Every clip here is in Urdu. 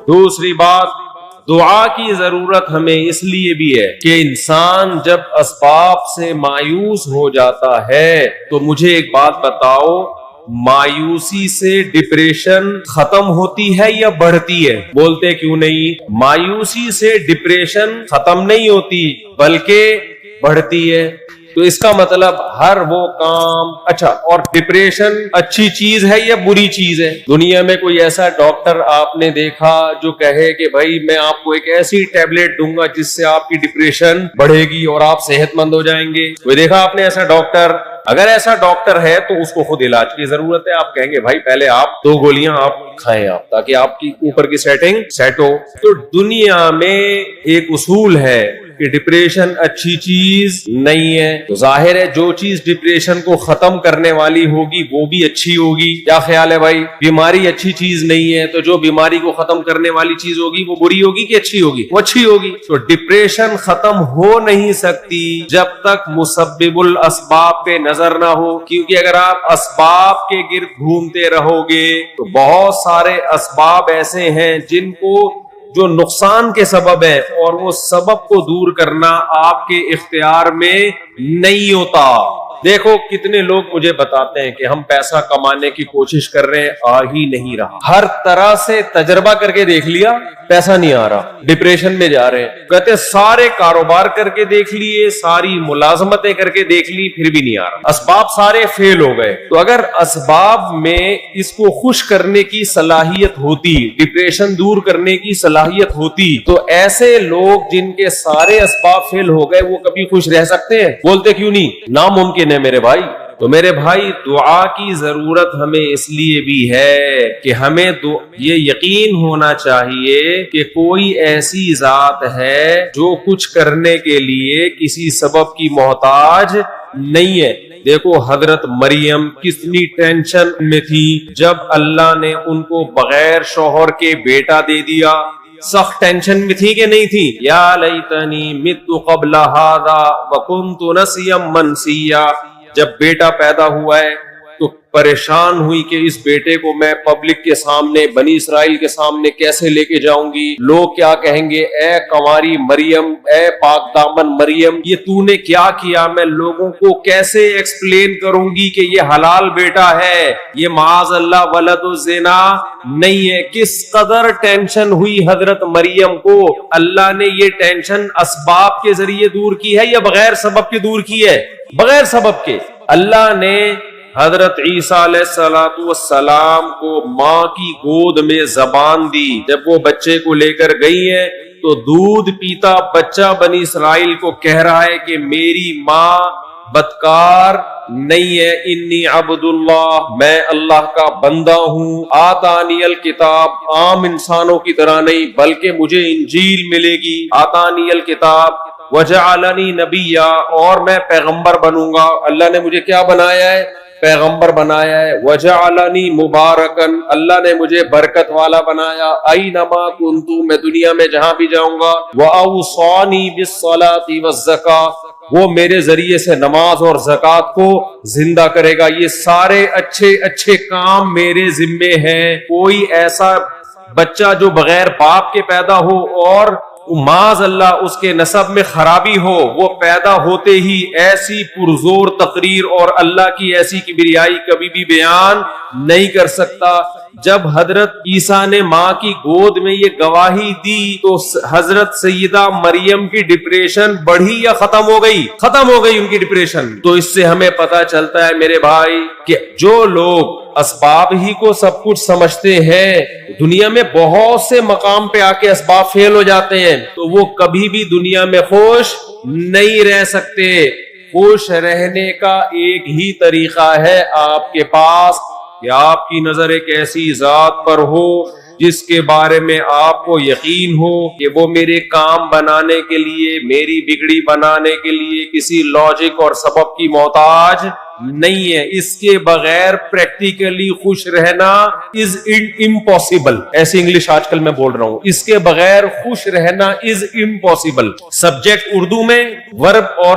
دوسری بات، دعا کی ضرورت ہمیں اس لیے بھی ہے کہ انسان جب اسباب سے مایوس ہو جاتا ہے تو مجھے ایک بات بتاؤ، مایوسی سے ڈپریشن ختم ہوتی ہے یا بڑھتی ہے؟ بولتے کیوں نہیں؟ مایوسی سے ڈپریشن ختم نہیں ہوتی بلکہ بڑھتی ہے۔ تو اس کا مطلب ہر وہ کام اچھا، اور ڈپریشن اچھی چیز ہے یا بری چیز ہے؟ دنیا میں کوئی ایسا ڈاکٹر آپ نے دیکھا جو کہے کہ بھائی میں آپ کو ایک ایسی ٹیبلٹ دوں گا جس سے آپ کی ڈپریشن بڑھے گی اور آپ صحت مند ہو جائیں گے؟ کوئی دیکھا آپ نے ایسا ڈاکٹر؟ اگر ایسا ڈاکٹر ہے تو اس کو خود علاج کی ضرورت ہے۔ آپ کہیں گے بھائی پہلے آپ 2 گولیاں آپ کھائیں آپ، تاکہ آپ کی اوپر کی سیٹنگ سیٹ ہو۔ تو دنیا میں ایک اصول ہے کہ ڈپریشن اچھی چیز نہیں ہے، تو ظاہر ہے جو چیز ڈپریشن کو ختم کرنے والی ہوگی وہ بھی اچھی ہوگی۔ کیا خیال ہے بھائی؟ بیماری اچھی چیز نہیں ہے تو جو بیماری کو ختم کرنے والی چیز ہوگی وہ بری ہوگی کہ اچھی ہوگی؟ وہ اچھی ہوگی۔ تو ڈپریشن ختم ہو نہیں سکتی جب تک مسبب الاسباب پہ نظر نہ ہو، کیونکہ اگر آپ اسباب کے گرد گھومتے رہو گے تو بہت سارے اسباب ایسے ہیں جن کو جو نقصان کے سبب ہے، اور وہ سبب کو دور کرنا آپ کے اختیار میں نہیں ہوتا۔ دیکھو کتنے لوگ مجھے بتاتے ہیں کہ ہم پیسہ کمانے کی کوشش کر رہے ہیں، آ ہی نہیں رہا، ہر طرح سے تجربہ کر کے دیکھ لیا، پیسہ نہیں آ رہا، ڈپریشن میں جا رہے ہیں۔ کہتے ہیں سارے کاروبار کر کے دیکھ لیے، ساری ملازمتیں کر کے دیکھ لی، پھر بھی نہیں آ رہا، اسباب سارے فیل ہو گئے۔ تو اگر اسباب میں اس کو خوش کرنے کی صلاحیت ہوتی، ڈپریشن دور کرنے کی صلاحیت ہوتی، تو ایسے لوگ جن کے سارے اسباب فیل ہو گئے وہ کبھی خوش رہ سکتے ہیں؟ بولتے کیوں نہیں؟ ناممکن ہے میرے بھائی۔ تو میرے بھائی دعا کی ضرورت ہمیں اس لیے بھی ہے کہ ہمیں یہ یقین ہونا چاہیے کہ کوئی ایسی ذات ہے جو کچھ کرنے کے لیے کسی سبب کی محتاج نہیں ہے۔ دیکھو حضرت مریم کتنی ٹینشن میں تھی جب اللہ نے ان کو بغیر شوہر کے بیٹا دے دیا، سخت ٹینشن میں تھی کہ نہیں تھی؟ یا لیتنی مت قبل ھذا وکنت نسیا منسیا۔ جب بیٹا پیدا ہوا ہے تو پریشان ہوئی کہ اس بیٹے کو میں پبلک کے سامنے، بنی اسرائیل کے سامنے کیسے لے کے جاؤں گی؟ لوگ کیا کہیں گے؟ اے کنواری مریم، اے پاک دامن مریم، یہ تو نے کیا کیا؟ میں لوگوں کو کیسے ایکسپلین کروں گی کہ یہ حلال بیٹا ہے، یہ معاذ اللہ ولد الزنا نہیں ہے؟ کس قدر ٹینشن ہوئی حضرت مریم کو۔ اللہ نے یہ ٹینشن اسباب کے ذریعے دور کی ہے یا بغیر سبب کے دور کی ہے؟ بغیر سبب کے۔ اللہ نے حضرت عیسیٰ علیہ السلام کو ماں کی گود میں زبان دی۔ جب وہ بچے کو لے کر گئی ہیں تو دودھ پیتا بچہ بنی اسرائیل کو کہہ رہا ہے کہ میری ماں بدکار نہیں ہے، انی عبد اللہ، میں اللہ کا بندہ ہوں، آتانی الکتاب، عام انسانوں کی طرح نہیں بلکہ مجھے انجیل ملے گی، آتانی الکتاب وجعلنی نبیا، اور میں پیغمبر بنوں گا۔ اللہ نے مجھے کیا بنایا ہے؟ پیغمبر بنایا ہے۔ وجعلنی مبارکن، اللہ نے مجھے برکت والا بنایا، اینما کنت، میں دنیا میں جہاں بھی جاؤں گا، واوصانی بالصلاۃ والزکاۃ، وہ میرے ذریعے سے نماز اور زکوٰۃ کو زندہ کرے گا۔ یہ سارے اچھے اچھے کام میرے ذمے ہیں۔ کوئی ایسا بچہ جو بغیر باپ کے پیدا ہو اور معاذ اللہ اس کے نسب میں خرابی ہو، وہ پیدا ہوتے ہی ایسی پرزور تقریر اور اللہ کی ایسی کبریائی کبھی بھی بیان نہیں کر سکتا۔ جب حضرت عیسیٰ نے ماں کی گود میں یہ گواہی دی تو حضرت سیدہ مریم کی ڈپریشن بڑھی یا ختم ہو گئی؟ ختم ہو گئی ان کی ڈپریشن۔ تو اس سے ہمیں پتہ چلتا ہے میرے بھائی کہ جو لوگ اسباب ہی کو سب کچھ سمجھتے ہیں، دنیا میں بہت سے مقام پہ آ کے اسباب فیل ہو جاتے ہیں، تو وہ کبھی بھی دنیا میں خوش نہیں رہ سکتے۔ خوش رہنے کا ایک ہی طریقہ ہے آپ کے پاس کہ آپ کی نظر ایک ایسی ذات پر ہو جس کے بارے میں آپ کو یقین ہو کہ وہ میرے کام بنانے کے لیے، میری بگڑی بنانے کے لیے کسی لاجک اور سبب کی محتاج نہیں ہے۔ اس کے بغیر پریکٹیکلی خوش رہنا از امپاسبل، ایسی انگلش آج کل میں بول رہا ہوں، اس کے بغیر خوش رہنا از امپاسبل۔ سبجیکٹ اردو میں ورب اور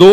2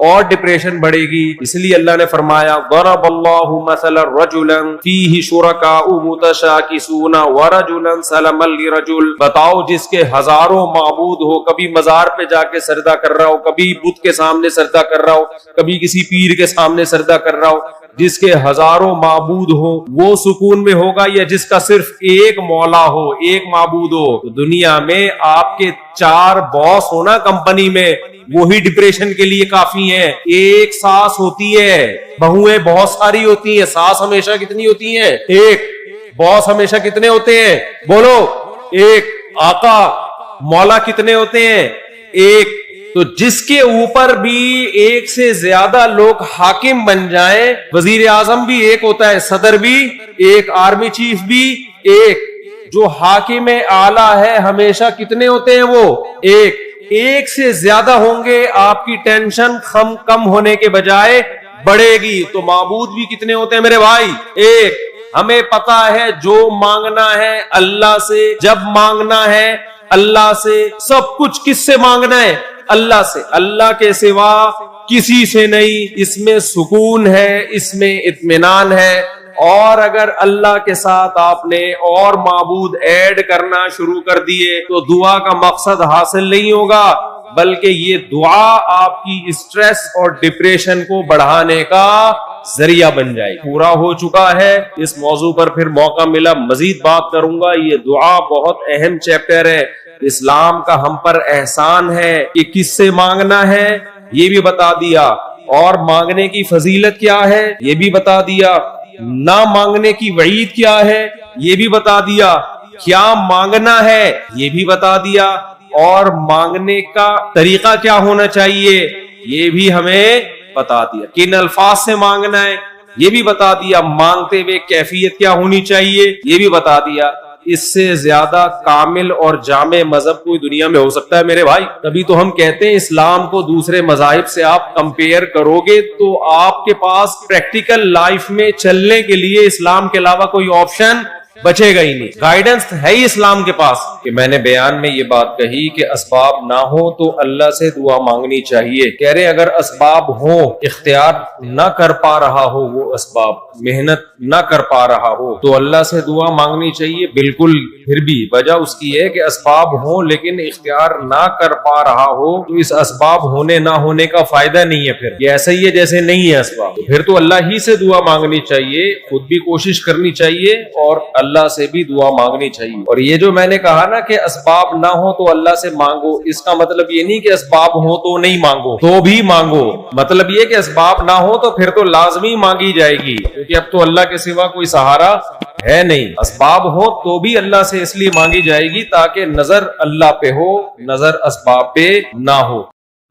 اور ڈپریشن بڑھے گی. اس لیے اللہ نے فرمایا ضرب اللہ مثلا رجلا فیہ شرکاء متشاکسون ورجلا سلما لرجل. بتاؤ جس کے ہزاروں معبود ہو, کبھی مزار پہ جا کے سجدہ کر رہا ہو, کبھی بت کے سامنے سجدہ کر رہا ہو, کبھی کسی پیر کے سامنے سجدہ کر رہا ہو, جس کے ہزاروں معبود ہو وہ سکون میں ہوگا یا جس کا صرف ایک مولا ہو, ایک معبود ہو؟ تو دنیا میں آپ کے 4 باس ہونا کمپنی میں, وہی ڈپریشن کے لیے کافی ہیں. ایک ساس ہوتی ہے, بہویں بہت ساری ہوتی ہیں, ساس ہمیشہ کتنی ہوتی ہیں؟ ایک. باس ہمیشہ کتنے ہوتے ہیں؟ بولو. ایک. آقا مولا کتنے ہوتے ہیں؟ ایک. تو جس کے اوپر بھی ایک سے زیادہ لوگ حاکم بن جائیں, وزیر اعظم بھی ایک ہوتا ہے, صدر بھی ایک, آرمی چیف بھی ایک, جو حاکم اعلیٰ ہے ہمیشہ کتنے ہوتے ہیں؟ وہ ایک. ایک سے زیادہ ہوں گے, آپ کی ٹینشن کم ہونے کے بجائے بڑھے گی. تو معبود بھی کتنے ہوتے ہیں میرے بھائی؟ ایک. ہمیں پتا ہے جو مانگنا ہے اللہ سے, جب مانگنا ہے اللہ سے, سب کچھ کس سے مانگنا ہے؟ اللہ سے. اللہ کے سوا کسی سے نہیں. اس میں سکون ہے, اس میں اطمینان ہے. اور اگر اللہ کے ساتھ آپ نے اور معبود ایڈ کرنا شروع کر دیے تو دعا کا مقصد حاصل نہیں ہوگا, بلکہ یہ دعا آپ کی اسٹریس اور ڈپریشن کو بڑھانے کا ذریعہ بن جائے. پورا ہو چکا ہے. اس موضوع پر پھر موقع ملا مزید بات کروں گا. یہ دعا بہت اہم چیپٹر ہے. اسلام کا ہم پر احسان ہے کہ کس سے مانگنا ہے یہ بھی بتا دیا, اور مانگنے کی فضیلت کیا ہے یہ بھی بتا دیا, نہ مانگنے کی وعید کیا ہے یہ بھی بتا دیا, کیا مانگنا ہے یہ بھی بتا دیا, اور مانگنے کا طریقہ کیا ہونا چاہیے یہ بھی ہمیں بتا دیا, کن الفاظ سے مانگنا ہے یہ بھی بتا دیا, مانگتے ہوئے کیفیت کیا ہونی چاہیے یہ بھی بتا دیا. اس سے زیادہ کامل اور جامع مذہب کوئی دنیا میں ہو سکتا ہے میرے بھائی؟ تبھی تو ہم کہتے ہیں اسلام کو دوسرے مذاہب سے آپ کمپیئر کرو گے تو آپ کے پاس پریکٹیکل لائف میں چلنے کے لیے اسلام کے علاوہ کوئی آپشن بچے گا ہی نہیں. گائیڈنس ہے ہی اسلام کے پاس. کہ میں نے بیان میں یہ بات کہی کہ اسباب نہ ہو تو اللہ سے دعا مانگنی چاہیے. کہہ رہے اگر اسباب ہوں, اختیار نہ کر پا رہا ہو, وہ اسباب محنت نہ کر پا رہا ہو تو اللہ سے دعا مانگنی چاہیے. بالکل. پھر بھی وجہ اس کی ہے کہ اسباب ہوں لیکن اختیار نہ کر پا رہا ہو تو اس اسباب ہونے نہ ہونے کا فائدہ نہیں ہے. پھر یہ ایسا ہی ہے جیسے نہیں ہے اسباب. پھر تو اللہ ہی سے دعا مانگنی چاہیے, خود بھی کوشش کرنی چاہیے اور اللہ سے بھی دعا مانگنی چاہیے. اور یہ جو میں نے کہا نا کہ اسباب نہ ہو تو اللہ سے مانگو, اس کا مطلب یہ نہیں کہ اسباب ہو تو نہیں مانگو, تو بھی مانگو. مطلب یہ کہ اسباب نہ ہو تو پھر تو لازمی مانگی جائے گی, کیونکہ اب تو اللہ کے سوا کوئی سہارا ہے نہیں. اسباب ہو تو بھی اللہ سے اس لیے مانگی جائے گی تاکہ نظر اللہ پہ ہو, نظر اسباب پہ نہ ہو.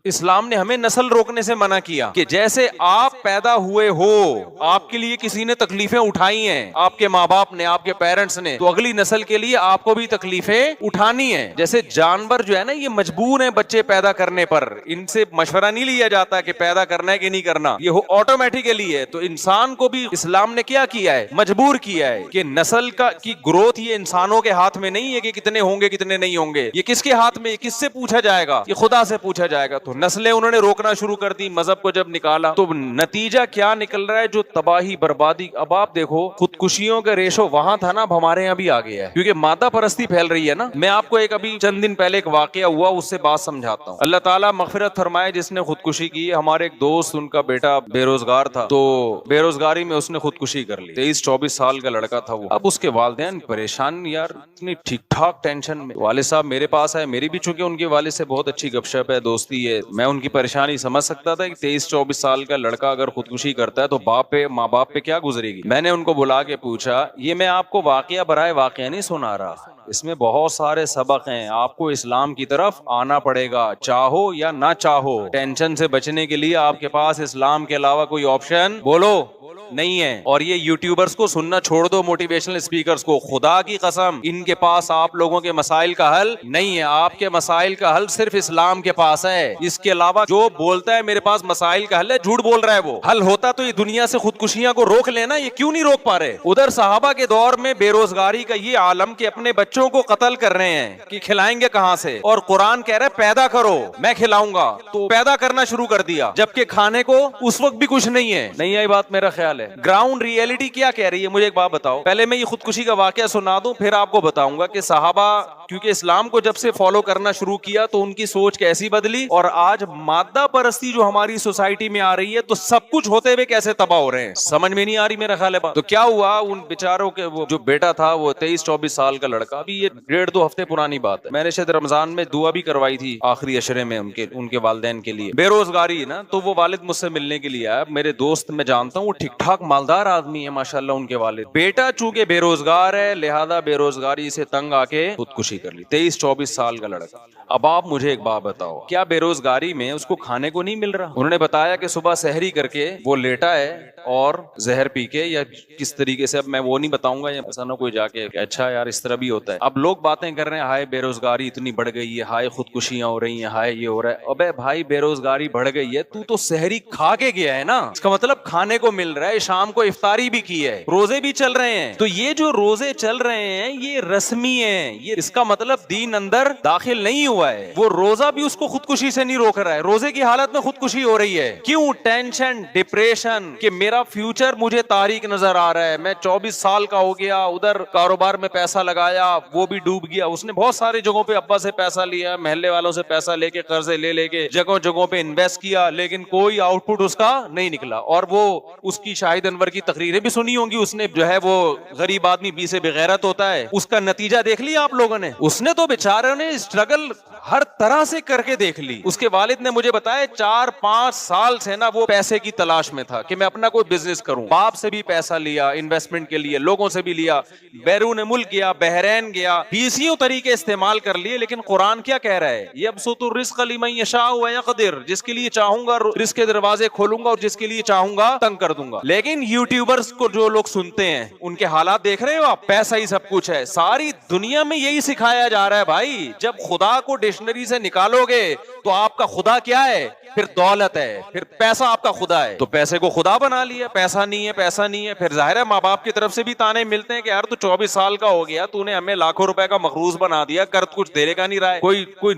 اسلام نے ہمیں نسل روکنے سے منع کیا کہ جیسے آپ پیدا ہوئے ہو, آپ کے لیے کسی نے تکلیفیں اٹھائی ہیں, آپ کے ماں باپ نے, آپ کے پیرنٹس نے, تو اگلی نسل کے لیے آپ کو بھی تکلیفیں اٹھانی ہیں. جیسے جانور جو ہے نا یہ مجبور ہیں بچے پیدا کرنے پر, ان سے مشورہ نہیں لیا جاتا کہ پیدا کرنا ہے کہ نہیں کرنا, یہ آٹومیٹیکلی ہے. تو انسان کو بھی اسلام نے کیا کیا ہے؟ مجبور کیا ہے کہ نسل کی گروتھ یہ انسانوں کے ہاتھ میں نہیں ہے کہ کتنے ہوں گے کتنے نہیں ہوں گے. یہ کس کے ہاتھ میں, کس سے پوچھا جائے گا؟ یہ خدا سے پوچھا جائے گا. تو نسلیں انہوں نے روکنا شروع کر دی مذہب کو جب نکالا, تو نتیجہ کیا نکل رہا ہے؟ جو تباہی بربادی. اب آپ دیکھو خودکشیوں کا ریشو وہاں تھا نا, اب ہمارے یہاں بھی آ گیا ہے, کیونکہ مادہ پرستی پھیل رہی ہے نا. میں آپ کو ایک ابھی چند دن پہلے ایک واقعہ ہوا, اس سے بات سمجھاتا ہوں. اللہ تعالیٰ مغفرت فرمائے جس نے خودکشی کی. ہمارے ایک دوست, ان کا بیٹا بے روزگار تھا, تو بے روزگاری میں اس نے خودکشی کر لی. 23-24 سال کا لڑکا تھا وہ. اب اس کے والدین پریشان, یار اتنی ٹھیک ٹھاک ٹینشن میں. والد صاحب میرے پاس آئے, میری بھی چونکہ ان کے والد سے بہت اچھی گپ شپ ہے, دوستی ہے, میں ان کی پریشانی سمجھ سکتا تھا کہ 23-24 سال کا لڑکا اگر خودکشی کرتا ہے تو باپ پہ, ماں باپ پہ کیا گزرے گی. میں نے ان کو بلا کے پوچھا, یہ میں آپ کو واقعہ برائے واقعہ نہیں سنا رہا, اس میں بہت سارے سبق ہیں, آپ کو اسلام کی طرف آنا پڑے گا چاہو یا نہ چاہو. ٹینشن سے بچنے کے لیے آپ کے پاس اسلام کے علاوہ کوئی آپشن بولو نہیں ہے. اور یہ یوٹیوبرز کو سننا چھوڑ دو, موٹیویشنل اسپیکرز کو, خدا کی قسم ان کے پاس آپ لوگوں کے مسائل کا حل نہیں ہے. آپ کے مسائل کا حل صرف اسلام کے پاس ہے. اس کے علاوہ جو بولتا ہے میرے پاس مسائل کا حل ہے, جھوٹ بول رہا ہے. وہ حل ہوتا تو یہ دنیا سے خودکشیاں کو روک لینا, یہ کیوں نہیں روک پا رہے؟ ادھر صحابہ کے دور میں بے روزگاری کا یہ عالم کہ اپنے بچوں کو قتل کر رہے ہیں کہ کھلائیں گے کہاں سے, اور قرآن کہہ رہا ہے پیدا کرو میں کھلاؤں گا, تو پیدا کرنا شروع کر دیا جبکہ کھانے کو اس وقت بھی کچھ نہیں ہے. نہیں آئی بات؟ میرا خیال ہے گراؤنڈ ریئلٹی کیا کہہ رہی ہے. مجھے ایک بات بتاؤ, پہلے میں یہ خودکشی کا واقعہ سنا دوں, پھر آپ کو بتاؤں گا کہ صحابہ کیونکہ اسلام کو جب سے فالو کرنا شروع کیا تو ان کی سوچ کیسی بدلی, اور آج مادہ پرستی جو ہماری سوسائٹی میں آ رہی ہے تو سب کچھ ہوتے ہوئے کیسے تباہ ہو رہے ہیں, سمجھ میں نہیں آ رہی میرا خیال ہے بات. تو کیا ہوا ان بیچاروں کے, وہ جو بیٹا تھا وہ 23-24 سال کا لڑکا, ابھی یہ 1.5-2 ہفتے پرانی بات ہے, میں نے شاید رمضان میں دعا بھی کروائی تھی آخری عشرے میں ان کے والدین کے لیے. بے روزگاری نا, تو وہ والد مجھ سے ملنے کے لیے آیا. میرے دوست میں جانتا ہوں وہ ٹھیک ٹھاک مالدار آدمی ہے ماشاءاللہ ان کے والد. بیٹا چونکہ بے روزگار ہے لہذا بے روزگاری سے تنگ آ کے خودکشی کر لی. 23-24 سال کا لڑکا. اب آپ مجھے ایک بات بتاؤ, کیا بے روزگاری میں اس کو کھانے کو نہیں مل رہا؟ انہوں نے بتایا کہ صبح سحری کر کے وہ لیٹا ہے اور زہر پی کے, یا کس طریقے سے, اب میں وہ نہیں بتاؤں گا, یا نہ کوئی جا کے اچھا یار اس طرح بھی ہوتا ہے. اب لوگ باتیں کر رہے ہیں ہائے بے روزگاری اتنی بڑھ گئی ہے, ہائے خودکشیاں ہو رہی ہیں, ہائے یہ ہو رہا ہے. ابے بھائی بے روزگاری بڑھ گئی ہے, تو سحری کھا کے گیا ہے نا, اس کا مطلب کھانے کو مل رہا ہے, شام کو افطاری بھی کی ہے, روزے بھی چل رہے ہیں. تو یہ جو روزے چل رہے ہیں یہ رسمی ہیں, یہ اس کا مطلب دین اندر داخل نہیں ہوا ہے. وہ روزہ بھی اس کو خودکشی سے نہیں روک رہا ہے, روزے کی حالت میں خودکشی ہو رہی ہے. کیوں؟ ٹینشن, ڈپریشن کہ میرا فیوچر مجھے تاریک نظر آ رہا ہے, میں 24 سال کا ہو گیا, ادھر کاروبار میں پیسہ لگایا وہ بھی ڈوب گیا. اس نے بہت ساری جگہوں پہ ابا سے پیسہ لیا, محلے والوں سے پیسہ لے کے, قرضے لے کے جگہوں جگہوں پہ انویسٹ کیا, لیکن کوئی آؤٹ پٹ اس کا نہیں نکلا. اور وہ اس کی شاہد انور کی تقریریں بھی سنی ہوں گی, اس نے جو ہے وہ غریب آدمی بی سے بغیرت ہوتا ہے, اس کا نتیجہ دیکھ لیا آپ لوگوں نے. اس نے تو بیچارے نے اسٹرگل ہر طرح سے کر کے دیکھ لی. اس کے والد نے مجھے بتایا 4-5 سال سے نا وہ پیسے کی تلاش میں تھا کہ میں اپنا کوئی بزنس کروں. باپ سے بھی پیسہ لیا انویسٹمنٹ کے لیے, لوگوں سے بھی لیا, بیرون ملک گیا, بحرین گیا, 20 طریقے استعمال کر لیے. لیکن قرآن کیا کہہ رہا ہے, یبسط الرزق لمن یشاء ویقدر, جس کے لیے چاہوں گا رزق کے دروازے کھولوں گا اور جس کے لیے چاہوں گا تنگ کر دوں گا. لیکن یوٹیوبرز کو جو لوگ سنتے ہیں ان کے حالات دیکھ رہے ہو آپ, پیسہ ہی سب کچھ ہے. ساری دنیا میں یہی سکھایا جا رہا ہے بھائی, جب خدا کو ڈکشنری سے نکالو گے تو آپ کا خدا کیا ہے, پھر دولت ہے, پھر پیسہ آپ کا خدا ہے. تو پیسے کو خدا بنا لیا, پیسہ نہیں ہے, پیسہ نہیں ہے. پھر ظاہر ہے ماں باپ کی طرف سے بھی تانے ملتے ہیں کہ یار تو 24 سال کا ہو گیا, تو نے ہمیں لاکھوں روپے کا مقروض بنا دیا, کرد کچھ دے کا نہیں رہا ہے, کوئی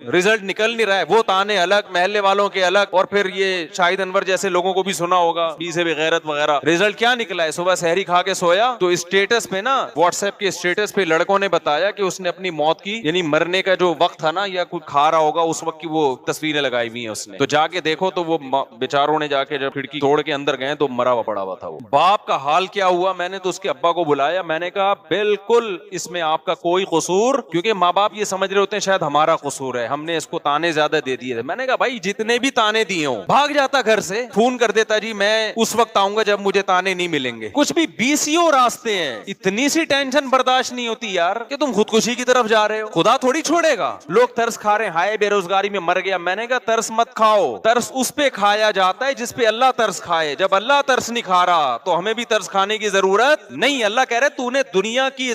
رزلٹ نکل نہیں رہا ہے. وہ تانے الگ, محلے والوں کے الگ, اور پھر یہ شاہد انور جیسے لوگوں کو بھی سنا ہوگا بی سے بغیرت وغیرہ. رزلٹ کیا نکلا ہے, صبح سحری کھا کے سویا تو اسٹیٹس پہ نا, واٹس ایپ کے اسٹیٹس پہ لڑکوں نے بتایا کہ اس نے اپنی موت کی, یعنی مرنے کا جو وقت تھا نا یا کوئی کھا رہا ہوگا اس وقت کی وہ تصویریں لگائی ہوئی ہیں اس نے. تو جا کے دیکھو تو وہ بیچاروں نے جا کے جب کھڑکی توڑ کے اندر گئے تو مرا ہوا پڑا ہوا تھا. وہ باپ کا حال کیا ہوا, میں نے تو اس کے ابا کو بلایا, میں نے کہا بالکل اس میں آپ کا کوئی قصور, کیونکہ ماں باپ یہ سمجھ رہے ہوتے ہیں شاید ہمارا قصور ہے, ہم نے اس کو تانے زیادہ دے دیے تھے. میں نے کہا بھائی جتنے بھی تانے دیے ہوں, بھاگ جاتا گھر سے, فون کر دیتا جی میں اس وقت آؤں گا جب مجھے تانے نہیں ملیں گے. کچھ بھی 20 راستے ہیں, اتنی سی ٹینشن برداشت نہیں ہوتی یار کہ تم خودکشی کی طرف جا رہے ہو. خدا تھوڑی چھوڑے گا. لوگ ترس کھا رہے ہیں, ہائے بے روزگاری میں مر گیا. میں نے کہا ترس مت کھاؤ, ترس اس پہ کھایا جاتا ہے جس پہ اللہ ترس کھائے. جب اللہ ترس نہیں کھا رہا تو ہمیں بھی ترس کھانے کی ضرورت نہیں. اللہ کہہ رہے تو نے دنیا کی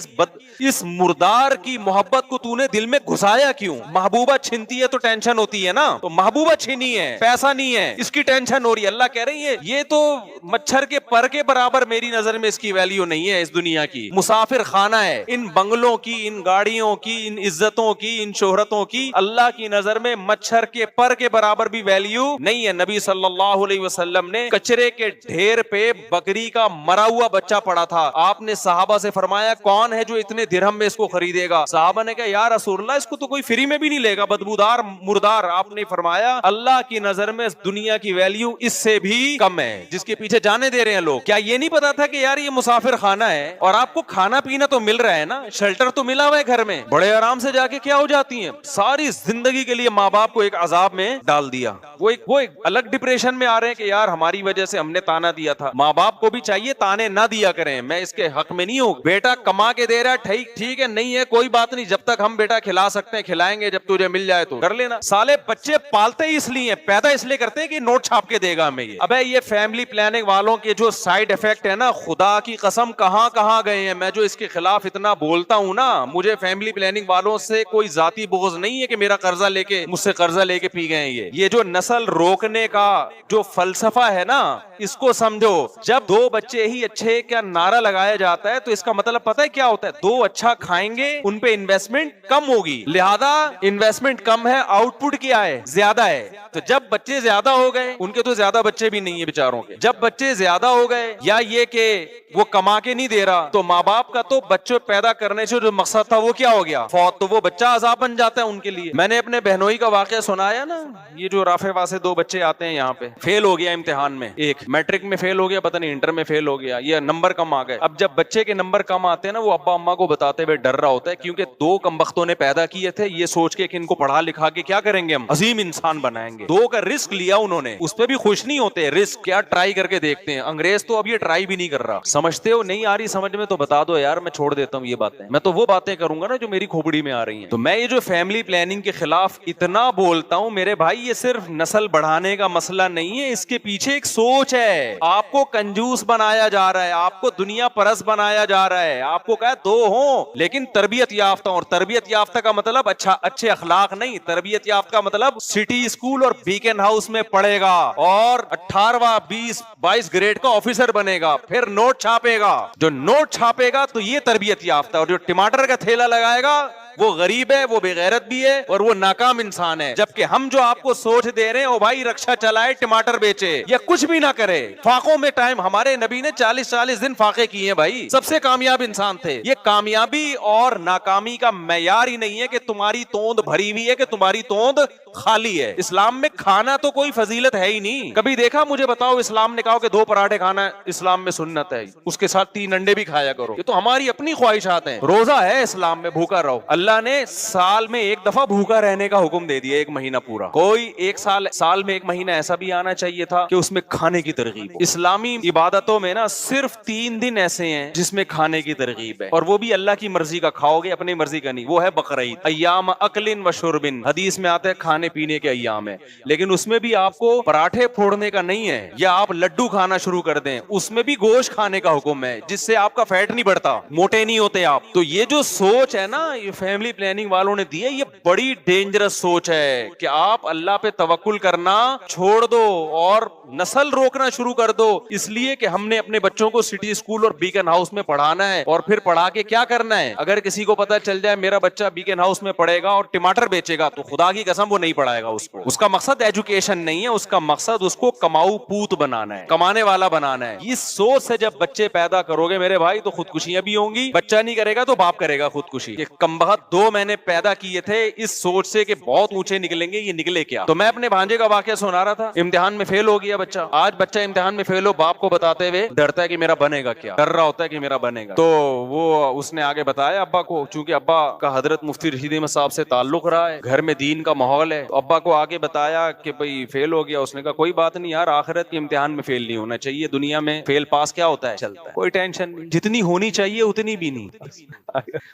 اس مردار کی محبت کو تو نے دل میں گھسایا کیوں؟ محبوبہ چھنتی ہے تو ٹینشن ہوتی ہے نا, تو محبوبہ چھینی ہے, پیسہ نہیں ہے, اس کی ٹینشن ہو رہی ہے. اللہ کہہ رہی ہے یہ تو مچھر کے پر کے برابر میری نظر میں اس کی ویلیو نہیں ہے. اس دنیا کی مسافر خانہ ہے, ان بنگلوں کی, ان گاڑیوں کی, ان عزتوں کی, ان شہرتوں کی اللہ کی نظر میں مچھر کے پر کے برابر بھی ویلیو نہیں ہے. نبی صلی اللہ علیہ وسلم نے کچرے کے ڈھیر پہ بکری کا مرا ہوا بچہ پڑا تھا. آپ نے صحابہ سے فرمایا کون ہے جو اتنے درہم میں اس کو خریدے گا؟ صحابہ نے کہا یا رسول اللہ اس کو تو کوئی فری میں بھی نہیں لے گا, بدبودار مردار. آپ نے فرمایا اللہ کی نظر میں دنیا کی ویلیو اس سے بھی کم ہے جس کے پیچھے جانے دے رہے ہیں لوگ. کیا یہ نہیں پتا تھا کہ یار یہ مسافر خانہ ہے اور آپ کو کھانا پینا تو مل رہا ہے نا, شیلٹر تو ملا ہوا ہے گھر میں, بڑے آرام سے جا کے کیا ہو جاتی ہیں. ساری زندگی کے لیے ماں باپ کو ایک عذاب میں ڈال دیا. وہ ایک الگ ڈپریشن میں آ رہے ہیں کہ یار ہماری وجہ سے ہم نے تانا دیا تھا. ماں باپ کو بھی چاہیے تانے نہ دیا کریں, میں اس کے حق میں نہیں ہوں. بیٹا کما کے دے رہا ہے ٹھیک ہے, نہیں ہے کوئی بات نہیں, جب تک ہم بیٹا کھلا سکتے ہیں کھلائیں گے, جب تجھے مل جائے تو کر لینا. سالے بچے پالتے ہی اس لیے, پیدا اس لیے کرتے ہیں کہ نوٹ چھاپ کے دے گا ہمیں یہ. ابے یہ فیملی پلاننگ والوں کے جو سائیڈ افیکٹ ہے نا، خدا کی قسم کہاں کہاں گئے ہیں. میں جو اس کے خلاف اتنا بولتا ہوں نا، مجھے فیملی پلاننگ والوں سے کوئی ذاتی بغض نہیں ہے کہ میرا قرضہ لے کے مجھ سے قرضہ لے کے پی گئے. یہ جو نسل روکنے کا جو فلسفہ ہے نا، اس کو سمجھو. جب دو بچے ہی اچھے کا نعرہ لگایا جاتا ہے تو اس کا مطلب پتہ ہے کیا ہوتا ہے؟ دو اچھا کھائیں گے، ان پہ انویسٹمنٹ کم ہوگی، لہذا انویسٹمنٹ کم ہے، آؤٹ پٹ کیا ہے؟ زیادہ ہے. تو جب بچے زیادہ ہو گئے، ان کے تو زیادہ بچے بھی نہیں ہیں بیچاروں کے، جب بچے زیادہ ہو گئے یا یہ کہ وہ کما کے نہیں دے رہا، تو ماں باپ کا تو بچوں پیدا کرنے سے جو مقصد تھا وہ کیا ہو گیا؟ فوت. تو وہ بچہ عذاب بن جاتا ہے ان کے لیے. میں نے اپنے بہنوئی کا واقعہ سنایا نا، یہ جو رافع سے دو بچے آتے ہیں یہاں پہ، فیل ہو گیا امتحان میں، ایک میٹرک میں فیل ہو گیا، پتہ نہیں انٹر میں فیل ہو گیا، یہ نمبر کم آ گئے. اب جب بچے کے نمبر کم آتے ہیں نا، وہ ابا اما کو بتاتے ہوئے ڈر رہا ہوتا ہے، کیونکہ دو کمبختوں نے پیدا کیے تھے یہ سوچ کے کہ ان کو پڑھا لکھا کے کیا کریں گے، ہم عظیم انسان بنائیں گے. دو کا رسک لیا انہوں نے، اس پہ بھی خوش نہیں ہوتے. رسک کیا، ٹرائی کر کے دیکھتے ہیں. انگریز تو اب یہ ٹرائی بھی نہیں کر رہا. سمجھتے ہو نہیں آ رہی سمجھ میں تو بتا دو یار، میں چھوڑ دیتا ہوں یہ باتیں. میں تو وہ باتیں کروں گا نا جو میری کھوپڑی میں آ رہی ہیں. تو میں یہ جو فیملی پلاننگ کے خلاف اتنا بولتا ہوں میرے بھائی، یہ صرف نسل بڑھانے کا مسئلہ نہیں ہے، اس کے پیچھے ایک سوچ ہے. آپ کو کنجوس بنایا جا رہا ہے، آپ کو دنیا پرست بنایا جا رہا ہے. آپ کو کہا دو ہوں لیکن تربیت یافتہ. اور تربیت یافتہ کا مطلب اچھے اخلاق نہیں. تربیت یافتہ کا مطلب سٹی اسکول اور بیکن ہاؤس میں پڑھے گا اور 18واں 22 گریڈ کا آفیسر بنے گا، پھر نوٹ چھاپے گا. جو نوٹ چھاپے گا تو یہ تربیت یافتہ. اور جو ٹماٹر کا تھیلا لگائے گا وہ غریب ہے، وہ بے غیرت بھی ہے اور وہ ناکام انسان ہے. جبکہ ہم جو آپ کو سوچ دے رہے ہیں، او بھائی رکشا چلائے، ٹماٹر بیچے یا کچھ بھی نہ کرے. فاقوں میں ٹائم، ہمارے نبی نے 40 دن فاقے کیے ہیں بھائی، سب سے کامیاب انسان تھے. یہ کامیابی اور ناکامی کا معیار ہی نہیں ہے کہ تمہاری توند بھری ہوئی ہے کہ تمہاری توند خالی ہے. اسلام میں کھانا تو کوئی فضیلت ہے ہی نہیں. کبھی دیکھا مجھے بتاؤ اسلام نے کہا کہ 2 پراٹھے کھانا اسلام میں سنت ہے، اس کے ساتھ 3 انڈے بھی کھایا کرو؟ یہ تو ہماری اپنی خواہشات ہیں. روزہ ہے اسلام میں، بھوکا رہو. اللہ نے سال میں 1 دفعہ بھوکا رہنے کا حکم دے دیا، 1 مہینہ پورا. کوئی ایک سال میں 1 مہینہ ایسا بھی آنا چاہیے تھا کہ اس میں کھانے کی ترغیب ہو. اسلامی عبادتوں میں نا صرف 3 دن ایسے ہیں جس میں کھانے کی ترغیب ہے، اور وہ بھی اللہ کی مرضی کا کھاؤ گے، اپنی مرضی کا نہیں. وہ ہے بقرعید، ایام اکل و شرب. حدیث میں آتا ہے کھانے پینے کے ایام ہے، لیکن اس میں بھی آپ کو پراٹھے پھوڑنے کا نہیں ہے یا آپ لڈو کھانا شروع کر دیں. اس میں بھی گوشت کھانے کا حکم ہے، جس سے آپ کا فیٹ نہیں بڑھتا، موٹے نہیں ہوتے آپ. تو یہ جو سوچ ہے نا، یہ فیملی پلاننگ والوں نے دی ہے، یہ بڑی ڈینجرس سوچ ہے کہ آپ اللہ پہ توکل کرنا چھوڑ دو اور نسل روکنا شروع کر دو، اس لیے کہ ہم نے اپنے بچوں کو سٹی اسکول اور بیکن ہاؤس میں پڑھانا ہے. اور پھر پڑھا کے کیا کرنا ہے؟ اگر کسی کو پتا چل جائے میرا بچہ بیکن ہاؤس میں پڑھے گا اور ٹماٹر بیچے گا، تو خدا کی قسم وہ نہیں پڑھائے گا اس کو. اس کا مقصد ایجوکیشن نہیں ہے، اس کا مقصد اس کو کماؤ پوت بنانا ہے، کمانے والا بنانا ہے. اس سوچ سے جب بچے پیدا کرو گے میرے بھائی تو خودکشیاں بھی ہوں گی. بچہ نہیں کرے گا تو باپ کرے گا خودکشی. یہ کمبخت 2 میں نے پیدا کیے تھے اس سوچ سے کہ بہت اونچے نکلیں گے، یہ نکلے کیا. تو میں اپنے بھانجے کا واقعہ سنا رہا تھا، امتحان میں فیل ہو گیا بچہ. آج بچہ امتحان میں فیل ہو، باپ کو بتاتے ہوئے ڈرتا ہے کہ میرا بنے گا کیا، ڈر رہا ہوتا ہے کہ میرا بنے گا. تو وہ اس نے آگے بتایا ابا کو، چونکہ ابا کا حضرت مفتی رشید احمد صاحب سے تعلق رہا ہے، گھر میں دین کا ماحول ہے، تو ابا کو آگے بتایا کہ بھئی فیل ہو گیا. اس نے کہا کوئی بات نہیں یار، آخرت کے امتحان میں فیل نہیں ہونا چاہیے، دنیا میں فیل پاس کیا ہوتا ہے، چلتا ہے، کوئی ٹینشن نہیں، جتنی ہونی چاہیے اتنی بھی نہیں.